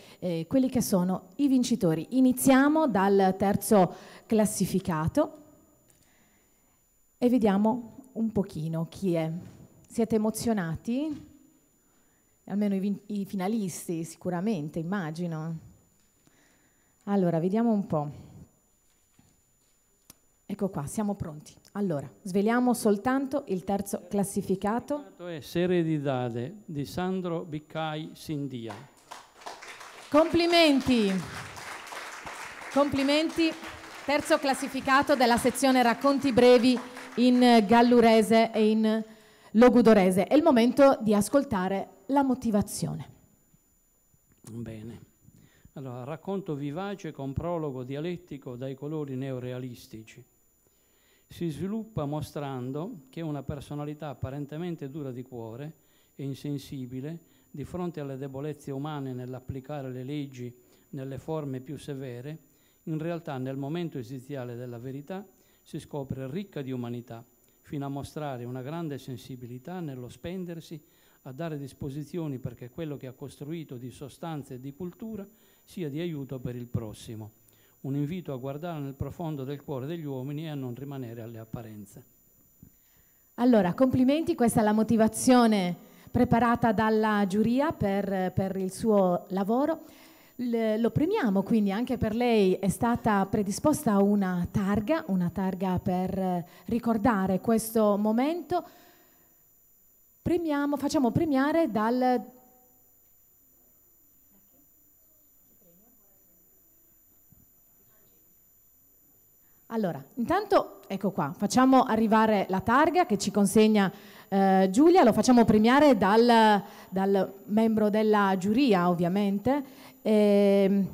quelli che sono i vincitori. Iniziamo dal terzo classificato e vediamo un pochino chi è. Siete emozionati? Almeno i finalisti, sicuramente, immagino. Allora, vediamo un po'. Ecco qua, siamo pronti. Allora, sveliamo soltanto il terzo classificato. È Serenidade di Sandro Biccai Sindia. Complimenti. Complimenti. Terzo classificato della sezione Racconti brevi in gallurese e in logudorese. È il momento di ascoltare la motivazione. Bene. Allora, racconto vivace con prologo dialettico dai colori neorealistici. Si sviluppa mostrando che una personalità apparentemente dura di cuore e insensibile di fronte alle debolezze umane nell'applicare le leggi nelle forme più severe, in realtà nel momento esiziale della verità si scopre ricca di umanità, fino a mostrare una grande sensibilità nello spendersi a dare disposizioni perché quello che ha costruito di sostanza e di cultura sia di aiuto per il prossimo. Un invito a guardare nel profondo del cuore degli uomini e a non rimanere alle apparenze. Allora, complimenti, questa è la motivazione preparata dalla giuria per il suo lavoro. Lo premiamo, quindi anche per lei è stata predisposta una targa per ricordare questo momento. Facciamo premiare dal... Allora, intanto, ecco qua, facciamo arrivare la targa che ci consegna Giulia, lo facciamo premiare dal membro della giuria, ovviamente. Ecco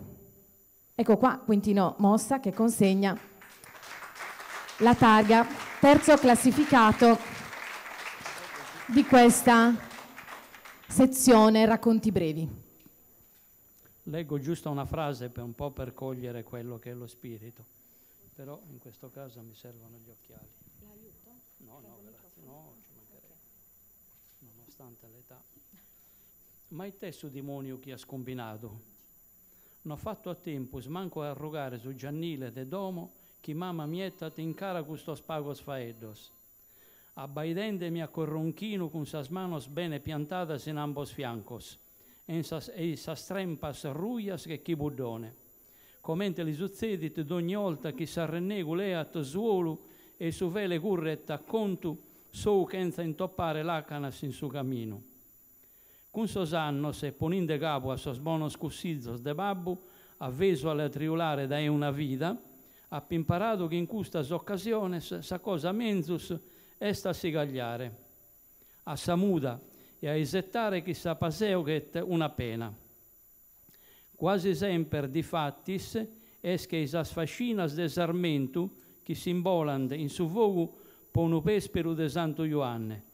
qua, Quintino Mossa, che consegna la targa, terzo classificato di questa sezione Racconti brevi. Leggo giusto una frase per un po' per cogliere quello che è lo spirito. Però in questo caso mi servono gli occhiali. L'aiuto? No, grazie, no, ci mancherebbe. Nonostante l'età. Ma il testo demonio chi ha scombinato? Non ho fatto a tempo, smanco a arrogare su Giannile de domo, chi mamma mietta ti incara questo spago sfaeddos. Abbaidendemi a corronchino con sas manos bene piantadas in ambos fiancos, e sas trempas ruias che chi buddone. Commente li succedit d'ogni volta che s'arrennego leat suolo e su vele curret a contu sou senza intoppare l'acanas in su cammino. Con sos annos e poninde capo a sos bonos cussizos de babbu, avveso alle triolare da una vida, ha imparato che in custas occasiones sa cosa menzus est a sigagliare, a samuda e a esettare che sa paseo che una pena. Quasi sempre di fattis es che isas fascinas de sarmentu che simboland in su vogu ponu pesperu de Santo Ioanne.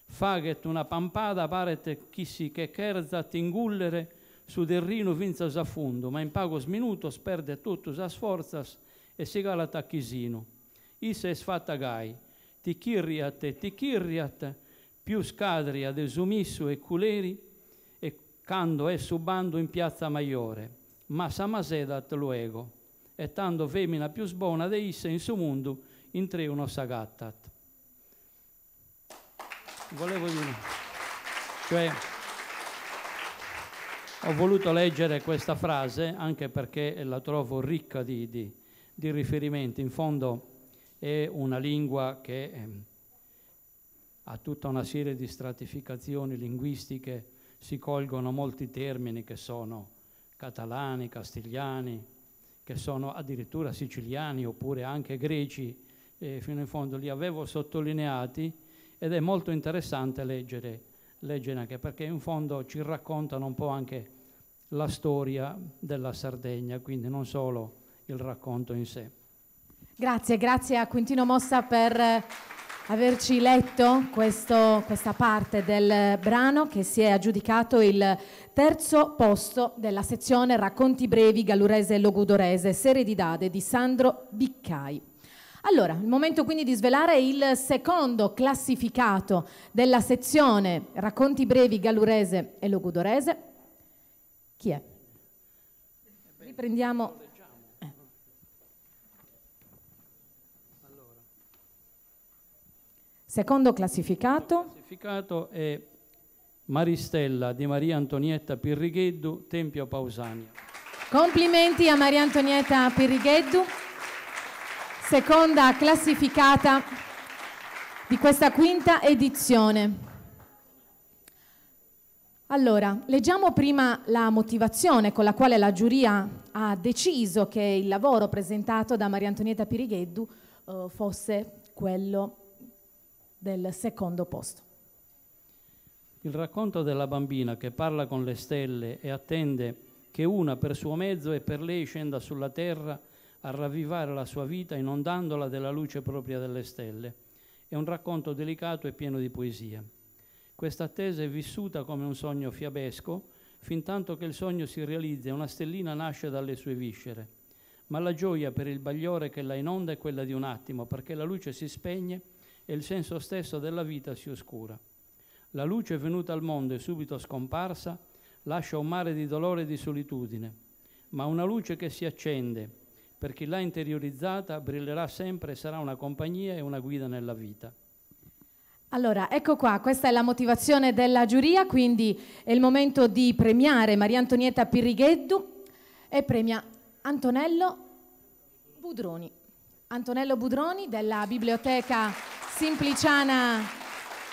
Faget una pampada paret chi si che cherzat ingullere su terrino vinza a fondo, ma in pagos minutos perde tutto as forzas e si gala tacchisino. Issa è sfatta gai, ti chirriat, più scadria del sumisso e culeri, e quando è subando in piazza Maiore, ma samasedat luego, e tanto femmina più sbona de issa in suo mondo, in tre uno sagattat. Volevo dire, cioè, ho voluto leggere questa frase anche perché la trovo ricca di riferimenti. In fondo è una lingua che ha tutta una serie di stratificazioni linguistiche, si colgono molti termini che sono catalani, castigliani, che sono addirittura siciliani oppure anche greci, fino in fondo li avevo sottolineati ed è molto interessante leggere anche perché in fondo ci raccontano un po' anche la storia della Sardegna, quindi non solo il racconto in sé. Grazie a Quintino Mossa per averci letto questa parte del brano che si è aggiudicato il terzo posto della sezione Racconti brevi gallurese e logudorese, Serenidade di Sandro Biccai. Allora, il momento quindi di svelare il secondo classificato della sezione Racconti brevi gallurese e logudorese. Chi è? Riprendiamo. Secondo classificato. Il classificato è Maristella di Maria Antonietta Pirrigheddu, Tempio Pausania. Complimenti a Maria Antonietta Pirrigheddu, seconda classificata di questa quinta edizione. Allora, leggiamo prima la motivazione con la quale la giuria ha deciso che il lavoro presentato da Maria Antonietta Pirrigheddu fosse quello del secondo posto. Il racconto della bambina che parla con le stelle e attende che una per suo mezzo e per lei scenda sulla terra a ravvivare la sua vita inondandola della luce propria delle stelle. È un racconto delicato e pieno di poesia. Questa attesa è vissuta come un sogno fiabesco, fin tanto che il sogno si realizza e una stellina nasce dalle sue viscere. Ma la gioia per il bagliore che la inonda è quella di un attimo, perché la luce si spegne e il senso stesso della vita si oscura. La luce venuta al mondo e subito scomparsa lascia un mare di dolore e di solitudine, ma una luce che si accende, per chi l'ha interiorizzata, brillerà sempre e sarà una compagnia e una guida nella vita. Allora, ecco qua, questa è la motivazione della giuria, quindi è il momento di premiare Maria Antonietta Pirrigheddu e premia Antonello Budroni. Antonello Budroni della Biblioteca Simpliciana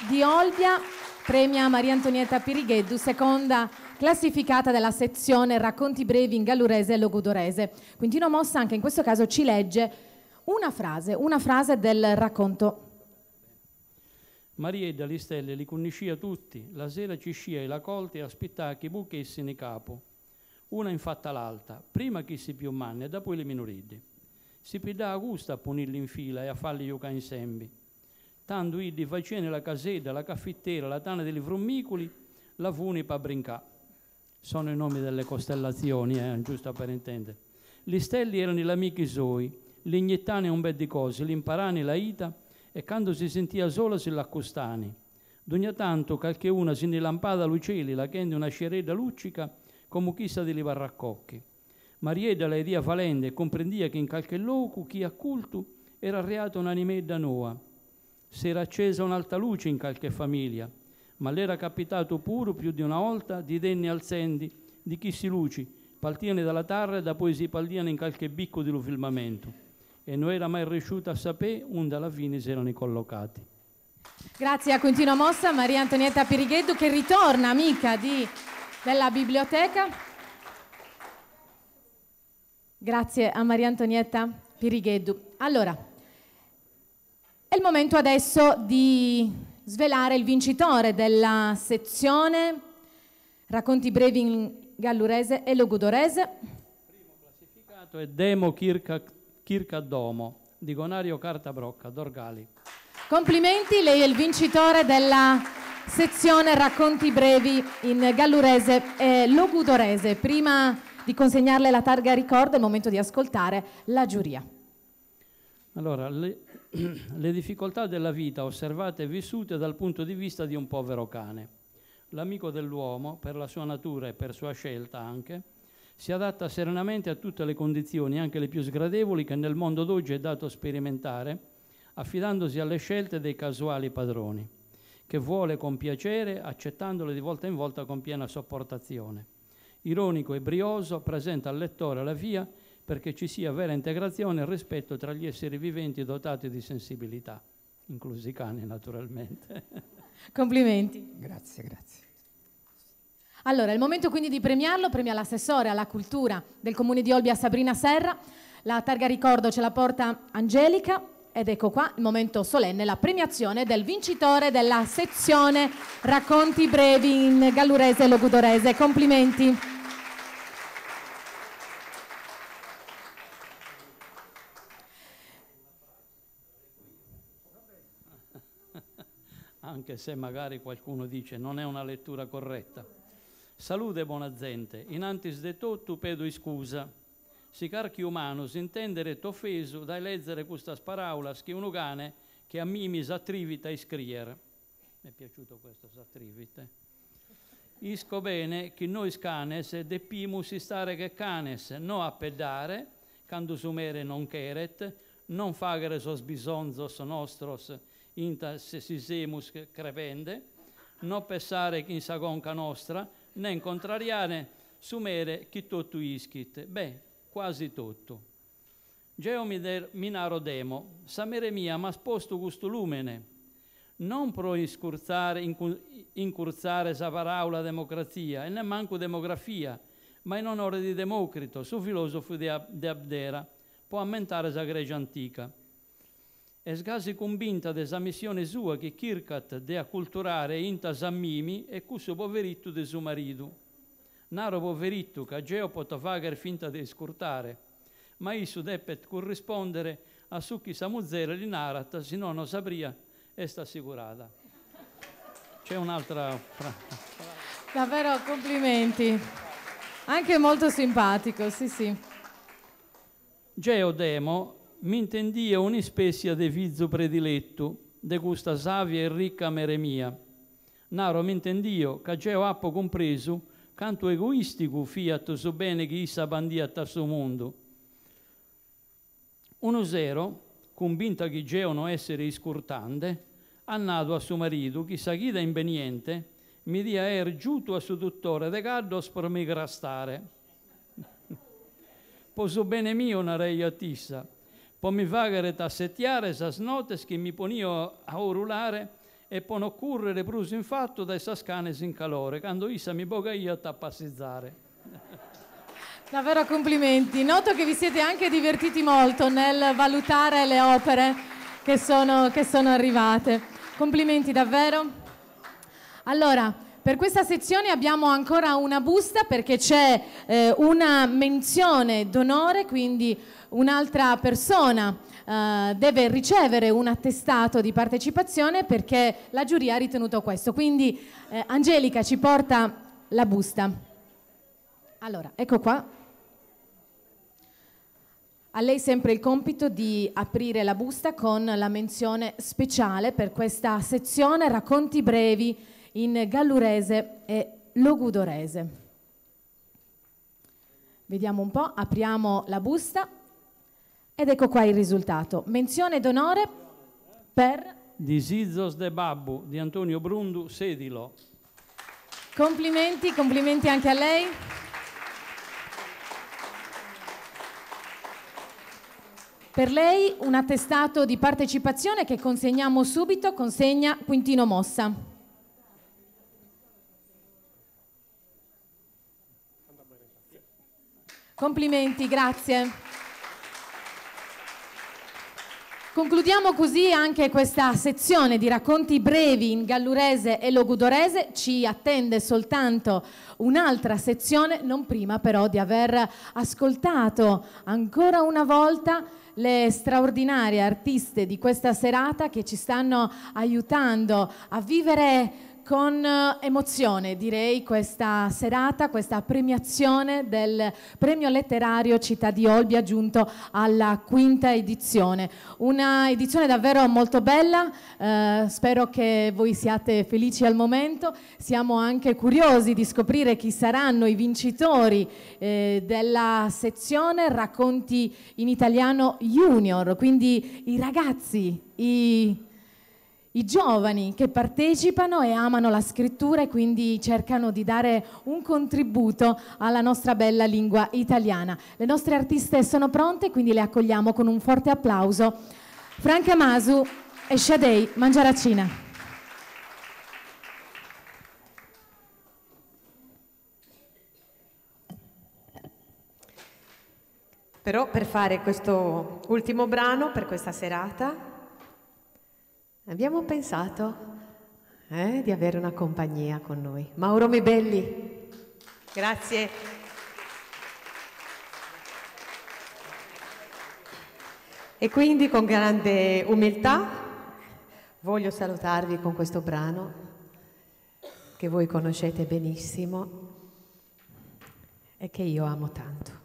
di Olbia premia Maria Antonietta Pirrigheddu, seconda classificata della sezione Racconti brevi in gallurese e logudorese. Quintino Mossa anche in questo caso ci legge una frase del racconto. Mariedda li stelle li conoscia tutti, la sera ci scia e la colte e aspettava che buchessi in capo. Una infatta l'alta, prima chi si più manne e dopo le minoreddi. Si pidà a gusto a punirli in fila e a farli giocare insieme. Tanto iddi facene la casetta, la caffittiera, la tana dei frummicoli, la funi per brincà. Sono i nomi delle costellazioni, giusto per intendere. Gli stelli erano gli amici suoi, gli iniettani un bel di cose, gli imparani la ita, e quando si sentia sola si l'accostani. D'ogni tanto qualche una si ne lampada luceli, la chende una scereda luccica, come chissà di li barraccocchi. Marieda la idea falende e comprendia che in qualche loco chi acculto era reato un'animedda noa. S'era accesa un'alta luce in qualche famiglia, ma l'era capitato pure più di una volta di denni alzendi di chi si luci, paltiane dalla terra e da poi si paldiano in qualche bicco di lo filmamento. E non era mai riuscito a sapere onde alla fine si erano collocati. Grazie a Quintino Mossa, Maria Antonietta Pirrigheddu che ritorna amica della biblioteca. Grazie a Maria Antonietta Pirrigheddu. Allora, è il momento adesso di svelare il vincitore della sezione Racconti brevi in gallurese e logudorese. Il primo classificato è Demo Kirka Domo di Gonario Cartabrocca, Dorgali. Complimenti, lei è il vincitore della sezione racconti brevi in gallurese e logudorese. Prima di consegnarle la targa ricordo è il momento di ascoltare la giuria. Allora, le difficoltà della vita osservate e vissute dal punto di vista di un povero cane. L'amico dell'uomo, per la sua natura e per sua scelta anche, si adatta serenamente a tutte le condizioni, anche le più sgradevoli, che nel mondo d'oggi è dato sperimentare, affidandosi alle scelte dei casuali padroni, che vuole con piacere, accettandole di volta in volta con piena sopportazione. Ironico e brioso, presenta al lettore la via perché ci sia vera integrazione e rispetto tra gli esseri viventi dotati di sensibilità, inclusi i cani naturalmente. Complimenti. Grazie, grazie. Allora, è il momento quindi di premiarlo, premia l'assessore alla cultura del Comune di Olbia Sabrina Serra, la targa ricordo ce la porta Angelica ed ecco qua il momento solenne, la premiazione del vincitore della sezione racconti brevi in gallurese e logudorese. Complimenti. Anche se magari qualcuno dice non è una lettura corretta. Salute buona gente, in antis de tutto pedo scusa. Si carchi umano, si intendere t'offeso dai leggere questa paraula che uno cane che a mimi s'attrivita a scrivere. Mi è piaciuto questo s'attrivite. Isco bene che noi canes deppimus stare che canes, no a pedare, quando sumere non cheret, non fagere sos bisonzos nostros inta se sisemus crepende, non pensare che in sagonca nostra, né contrariare sumere chi tutto ischit. Beh, quasi tutto. Geo minaro demo, samere mia ma sposto gusto lumene, non pro incurzare sa paraula democrazia e ne manco demografia, ma in onore di Democrito, su filosofo di Abdera, può ammentare sa grecia antica. E sgasi convinta desa missione sua che Kirkat de acculturare inta sammimi e cusso poveritto de suo marito. Naro poveritto che Geo potrà fare finta di scurtare, ma isu deppet corrispondere a su chi samuzzere li narat, se no non sapria e sta assicurata. C'è un'altra davvero complimenti, anche molto simpatico, sì sì. Geo demo mi intendia un'ispecie de vizzo prediletto, de gusta savia e ricca mere mia. Naro mi intendio che Geo appo compreso canto egoistico fiat so bene che issa bandiat a suo mondo. Uno zero, convinta che Geo non essere iscurtande, ha nato a suo marito, chi sa chi da inveniente, mi dia giuto a suo dottore de gaddos per mi grastare. Poso bene mio una rei a tissa, po mi fagere tassettiare sas notes che mi ponio a urulare e poi non correre pruso in fatto dai sascanes in calore, quando issa mi boga io a tappassizzare. Davvero complimenti. Noto che vi siete anche divertiti molto nel valutare le opere che sono arrivate. Complimenti davvero. Allora, per questa sezione abbiamo ancora una busta perché c'è una menzione d'onore, quindi un'altra persona deve ricevere un attestato di partecipazione perché la giuria ha ritenuto questo. Quindi Angelica ci porta la busta. Allora, ecco qua. A lei sempre il compito di aprire la busta con la menzione speciale per questa sezione racconti brevi in gallurese e logudorese. Vediamo un po', apriamo la busta ed ecco qua il risultato. Menzione d'onore per Disizos de Babbu di Antonio Brundu, Sedilo. Complimenti, complimenti anche a lei. Per lei un attestato di partecipazione che consegniamo subito, consegna Quintino Mossa. Complimenti, grazie. Concludiamo così anche questa sezione di racconti brevi in gallurese e logudorese. Ci attende soltanto un'altra sezione, non prima però di aver ascoltato ancora una volta le straordinarie artiste di questa serata che ci stanno aiutando a vivere con emozione, direi, questa serata, questa premiazione del Premio Letterario Città di Olbia giunto alla 5ª edizione. Una edizione davvero molto bella, spero che voi siate felici al momento. Siamo anche curiosi di scoprire chi saranno i vincitori della sezione Racconti in Italiano Junior, quindi i ragazzi, i giovani che partecipano e amano la scrittura e quindi cercano di dare un contributo alla nostra bella lingua italiana. Le nostre artiste sono pronte, quindi le accogliamo con un forte applauso. Franca Masu e Shadei Mangiaracina. Però per fare questo ultimo brano per questa serata abbiamo pensato di avere una compagnia con noi. Mauro Mibelli, grazie. E quindi con grande umiltà voglio salutarvi con questo brano che voi conoscete benissimo e che io amo tanto.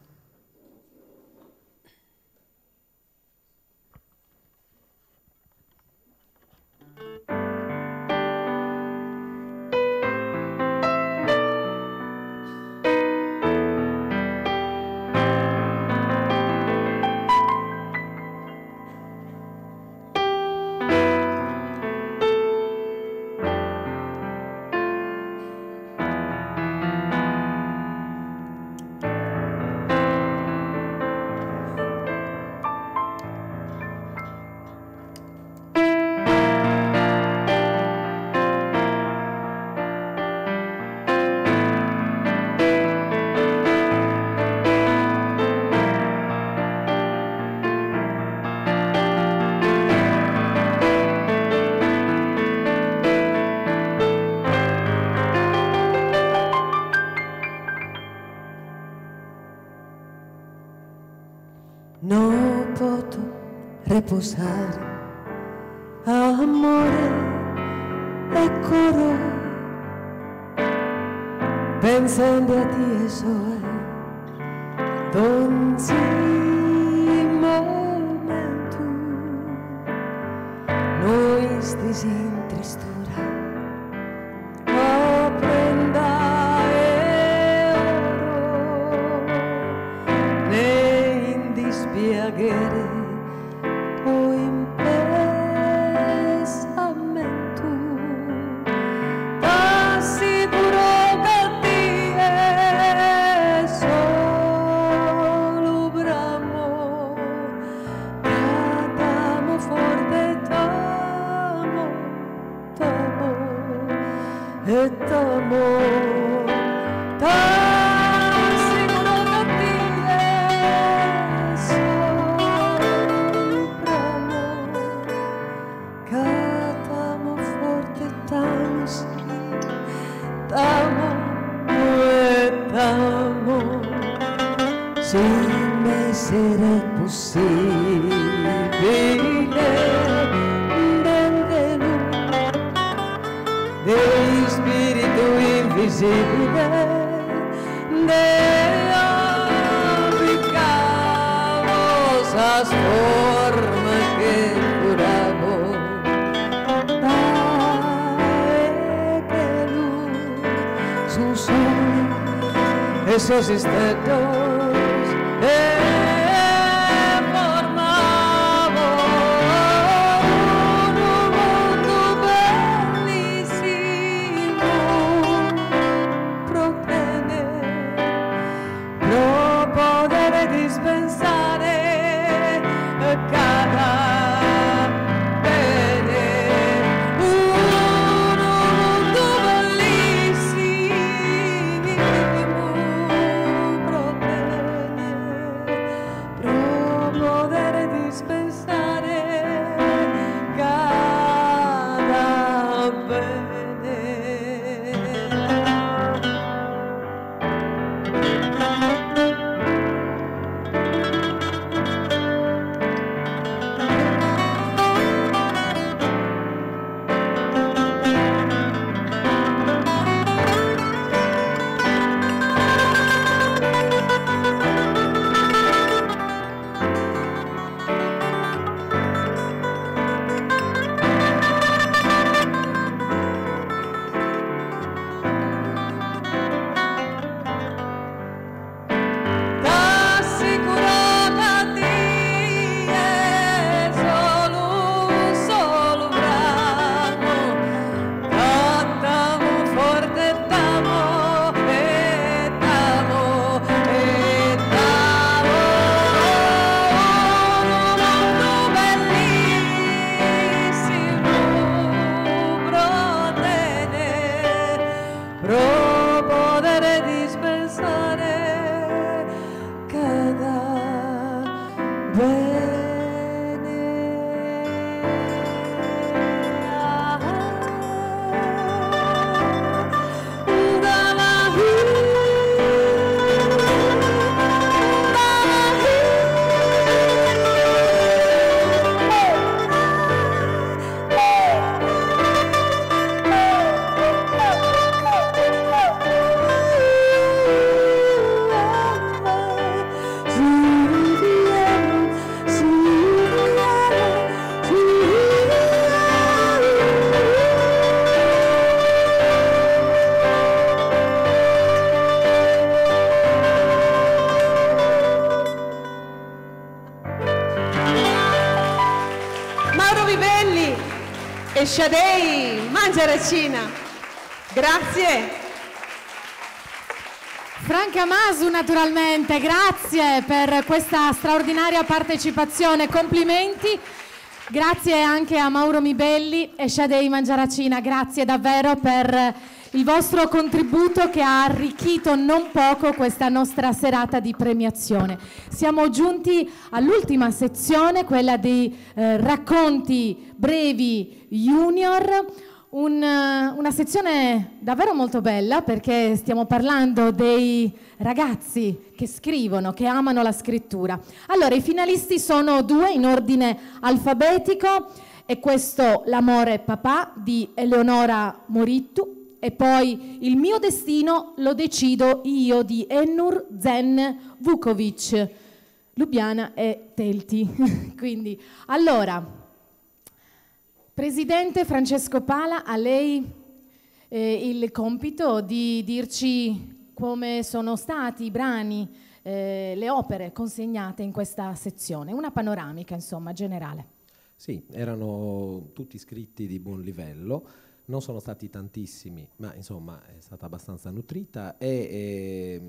No posso reposare, amore e coro, pensando a ti e soe, donzi momento, noi stesi in tristura, prenda spiegare o in pensamento t'assicuro che ti è solo bramo t'amo forte t'amo e t'amo se me sarà possibile benvenuto dei spirito invisibile della ricavosa forma che curavo dai che lui sul sole e sosistendo formavo un mondo bellissimo pro poter dispensare cada bene un mondo bellissimo pro te. e Shadei Mangiaracina. Grazie. Franca Masu, naturalmente, grazie per questa straordinaria partecipazione, complimenti. Grazie anche a Mauro Mibelli e Shadei Mangiaracina, grazie davvero per il vostro contributo che ha arricchito non poco questa nostra serata di premiazione. Siamo giunti all'ultima sezione, quella dei racconti brevi junior, una sezione davvero molto bella perché stiamo parlando dei ragazzi che scrivono, che amano la scrittura. Allora, i finalisti sono 2 in ordine alfabetico, e questo L'amore papà di Eleonora Morittu, e poi Il mio destino lo decido io di Ennur Zen Vukovic, Lubiana e Telti. Quindi, allora, Presidente Francesco Pala, a lei il compito di dirci come sono stati i brani, le opere consegnate in questa sezione, una panoramica insomma generale. Sì, erano tutti scritti di buon livello, non sono stati tantissimi, ma insomma è stata abbastanza nutrita e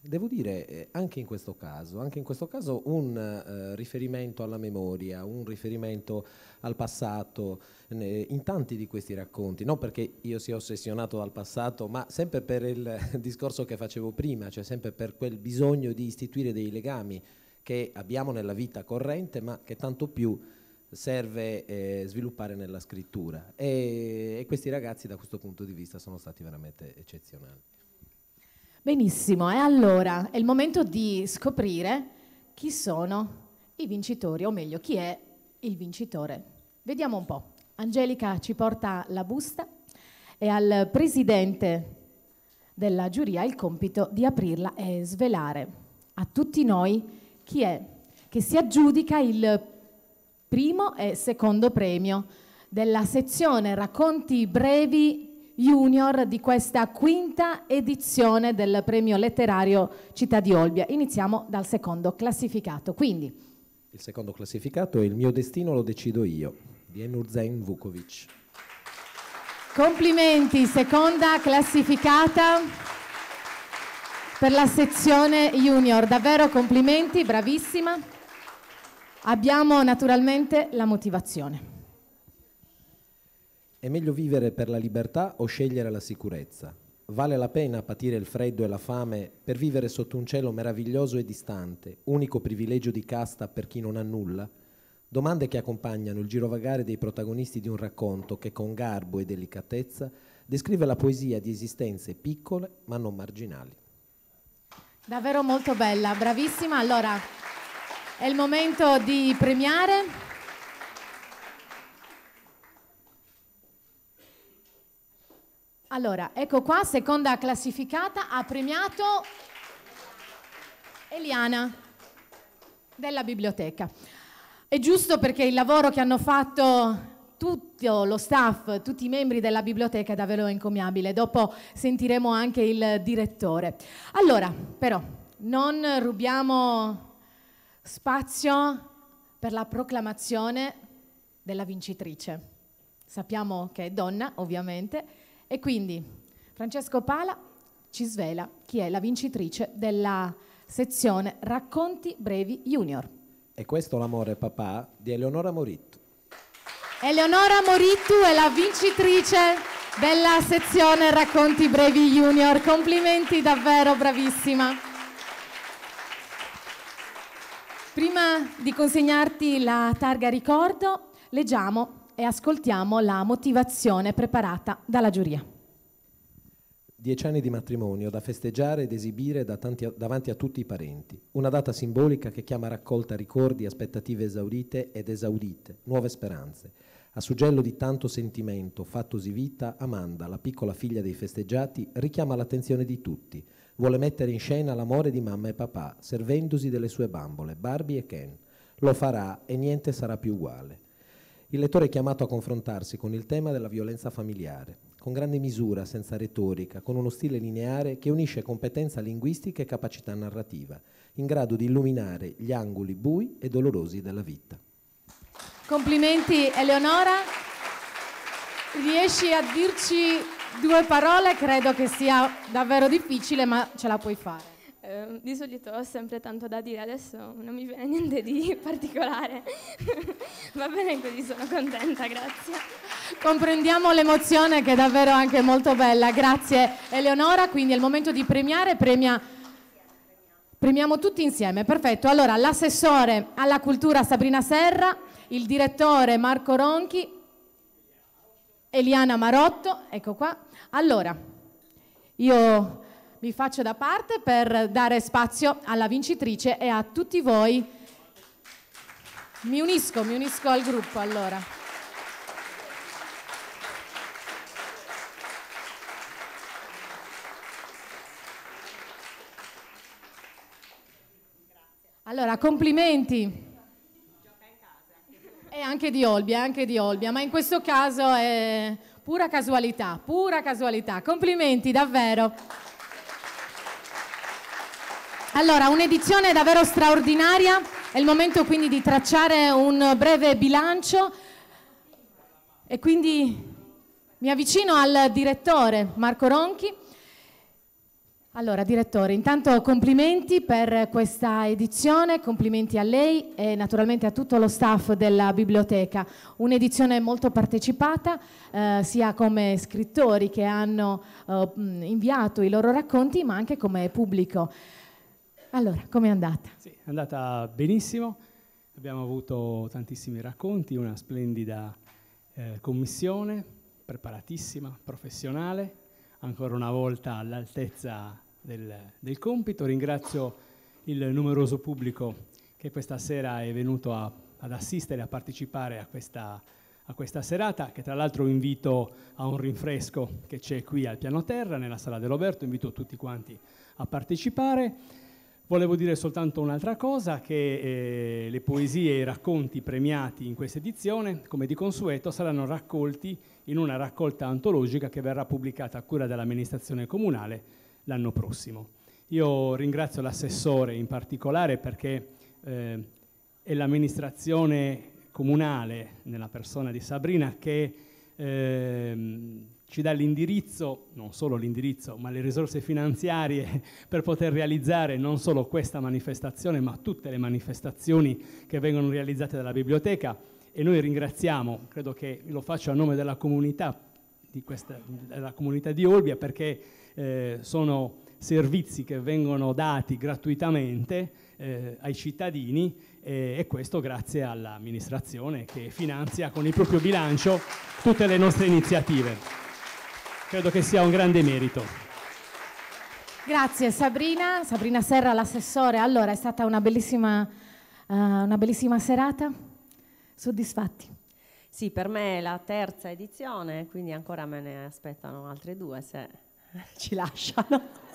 devo dire anche in questo caso un riferimento alla memoria, un riferimento al passato in tanti di questi racconti, non perché io sia ossessionato dal passato, ma sempre per il discorso che facevo prima, cioè sempre per quel bisogno di istituire dei legami che abbiamo nella vita corrente, ma che tanto più serve sviluppare nella scrittura, e questi ragazzi da questo punto di vista sono stati veramente eccezionali. Benissimo, e allora è il momento di scoprire chi sono i vincitori, o meglio, chi è il vincitore. Vediamo un po'. Angelica ci porta la busta e al presidente della giuria il compito di aprirla e svelare a tutti noi chi è che si aggiudica il primo e secondo premio della sezione Racconti brevi junior di questa quinta edizione del premio letterario Città di Olbia. Iniziamo dal secondo classificato. Quindi il secondo classificato è Il mio destino lo decido io di Ennur Zen Vukovic. Complimenti, seconda classificata per la sezione junior, davvero complimenti, bravissima. Abbiamo naturalmente la motivazione. È meglio vivere per la libertà o scegliere la sicurezza? Vale la pena patire il freddo e la fame per vivere sotto un cielo meraviglioso e distante, unico privilegio di casta per chi non ha nulla? Domande che accompagnano il girovagare dei protagonisti di un racconto che con garbo e delicatezza descrive la poesia di esistenze piccole ma non marginali. Davvero molto bella, bravissima. Allora, è il momento di premiare. Allora, ecco qua, seconda classificata, ha premiato Eliana della biblioteca. È giusto perché il lavoro che hanno fatto tutto lo staff, tutti i membri della biblioteca è davvero encomiabile. Dopo sentiremo anche il direttore. Allora, però, non rubiamo spazio per la proclamazione della vincitrice. Sappiamo che è donna, ovviamente, e quindi Francesco Pala ci svela chi è la vincitrice della sezione Racconti brevi junior. E questo L'amore papà di Eleonora Morittu. Eleonora Morittu è la vincitrice della sezione Racconti brevi junior. Complimenti, davvero bravissima. Prima di consegnarti la targa ricordo, leggiamo e ascoltiamo la motivazione preparata dalla giuria. 10 anni di matrimonio da festeggiare ed esibire davanti a tutti i parenti. Una data simbolica che chiama a raccolta ricordi, aspettative esaurite ed esaudite, nuove speranze. A suggello di tanto sentimento, fattosi vita, Amanda, la piccola figlia dei festeggiati, richiama l'attenzione di tutti. Vuole mettere in scena l'amore di mamma e papà, servendosi delle sue bambole, Barbie e Ken. Lo farà e niente sarà più uguale. Il lettore è chiamato a confrontarsi con il tema della violenza familiare, con grande misura, senza retorica, con uno stile lineare che unisce competenza linguistica e capacità narrativa, in grado di illuminare gli angoli bui e dolorosi della vita. Complimenti Eleonora. riesci a dirci 2 parole, credo che sia davvero difficile, ma ce la puoi fare. Di solito ho sempre tanto da dire, adesso non mi viene niente di particolare. Va bene così, sono contenta, grazie. Comprendiamo l'emozione che è davvero anche molto bella. Grazie Eleonora, quindi è il momento di premiare, premiamo tutti insieme. Perfetto, allora l'assessore alla cultura Sabrina Serra, il direttore Marco Ronchi, Eliana Marotto, ecco qua. Allora, io mi faccio da parte per dare spazio alla vincitrice e a tutti voi. Mi unisco al gruppo allora. Allora, complimenti. E anche di Olbia, ma in questo caso è pura casualità. Complimenti, davvero. Allora, un'edizione davvero straordinaria, è il momento quindi di tracciare un breve bilancio e quindi mi avvicino al direttore Marco Ronchi. Allora, direttore, intanto complimenti per questa edizione, complimenti a lei e naturalmente a tutto lo staff della biblioteca. Un'edizione molto partecipata, sia come scrittori che hanno inviato i loro racconti, ma anche come pubblico. Allora, com'è andata? Sì, è andata benissimo, abbiamo avuto tantissimi racconti, una splendida commissione, preparatissima, professionale, ancora una volta all'altezza del compito. Ringrazio il numeroso pubblico che questa sera è venuto ad assistere, a partecipare a questa serata, che tra l'altro invito a un rinfresco che c'è qui al piano terra, nella sala dell'Oberto, invito tutti quanti a partecipare. Volevo dire soltanto un'altra cosa, che le poesie e i racconti premiati in questa edizione, come di consueto, saranno raccolti in una raccolta antologica che verrà pubblicata a cura dell'amministrazione comunale l'anno prossimo. Io ringrazio l'assessore in particolare perché è l'amministrazione comunale, nella persona di Sabrina, che ci dà l'indirizzo, non solo l'indirizzo, ma le risorse finanziarie per poter realizzare non solo questa manifestazione, ma tutte le manifestazioni che vengono realizzate dalla biblioteca. E noi ringraziamo, credo che lo faccio a nome della comunità di Olbia, perché sono servizi che vengono dati gratuitamente ai cittadini e questo grazie all'amministrazione che finanzia con il proprio bilancio tutte le nostre iniziative. Credo che sia un grande merito. Grazie Sabrina Serra, l'assessore. Allora, è stata una bellissima serata? Soddisfatti? Sì, per me è la terza edizione, quindi ancora me ne aspettano altre 2 se ci lasciano.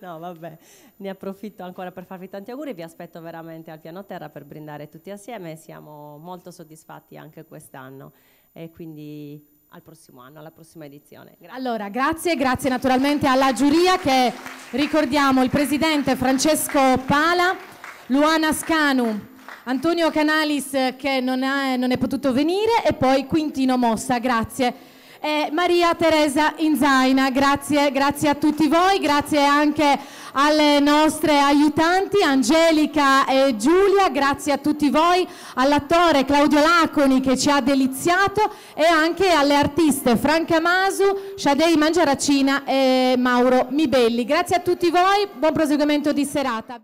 No, vabbè, ne approfitto ancora per farvi tanti auguri, vi aspetto veramente al piano terra per brindare tutti assieme, siamo molto soddisfatti anche quest'anno e quindi al prossimo anno, alla prossima edizione. Grazie. Allora, grazie naturalmente alla giuria che ricordiamo il presidente Francesco Pala, Luana Scanu, Antonio Canalis che non è potuto venire e poi Quintino Mossa, grazie. E Maria Teresa Inzaina, grazie a tutti voi, grazie anche alle nostre aiutanti Angelica e Giulia, grazie a tutti voi, all'attore Claudio Laconi che ci ha deliziato e anche alle artiste Franca Masu, Shadei Mangiaracina e Mauro Mibelli. Grazie a tutti voi, buon proseguimento di serata.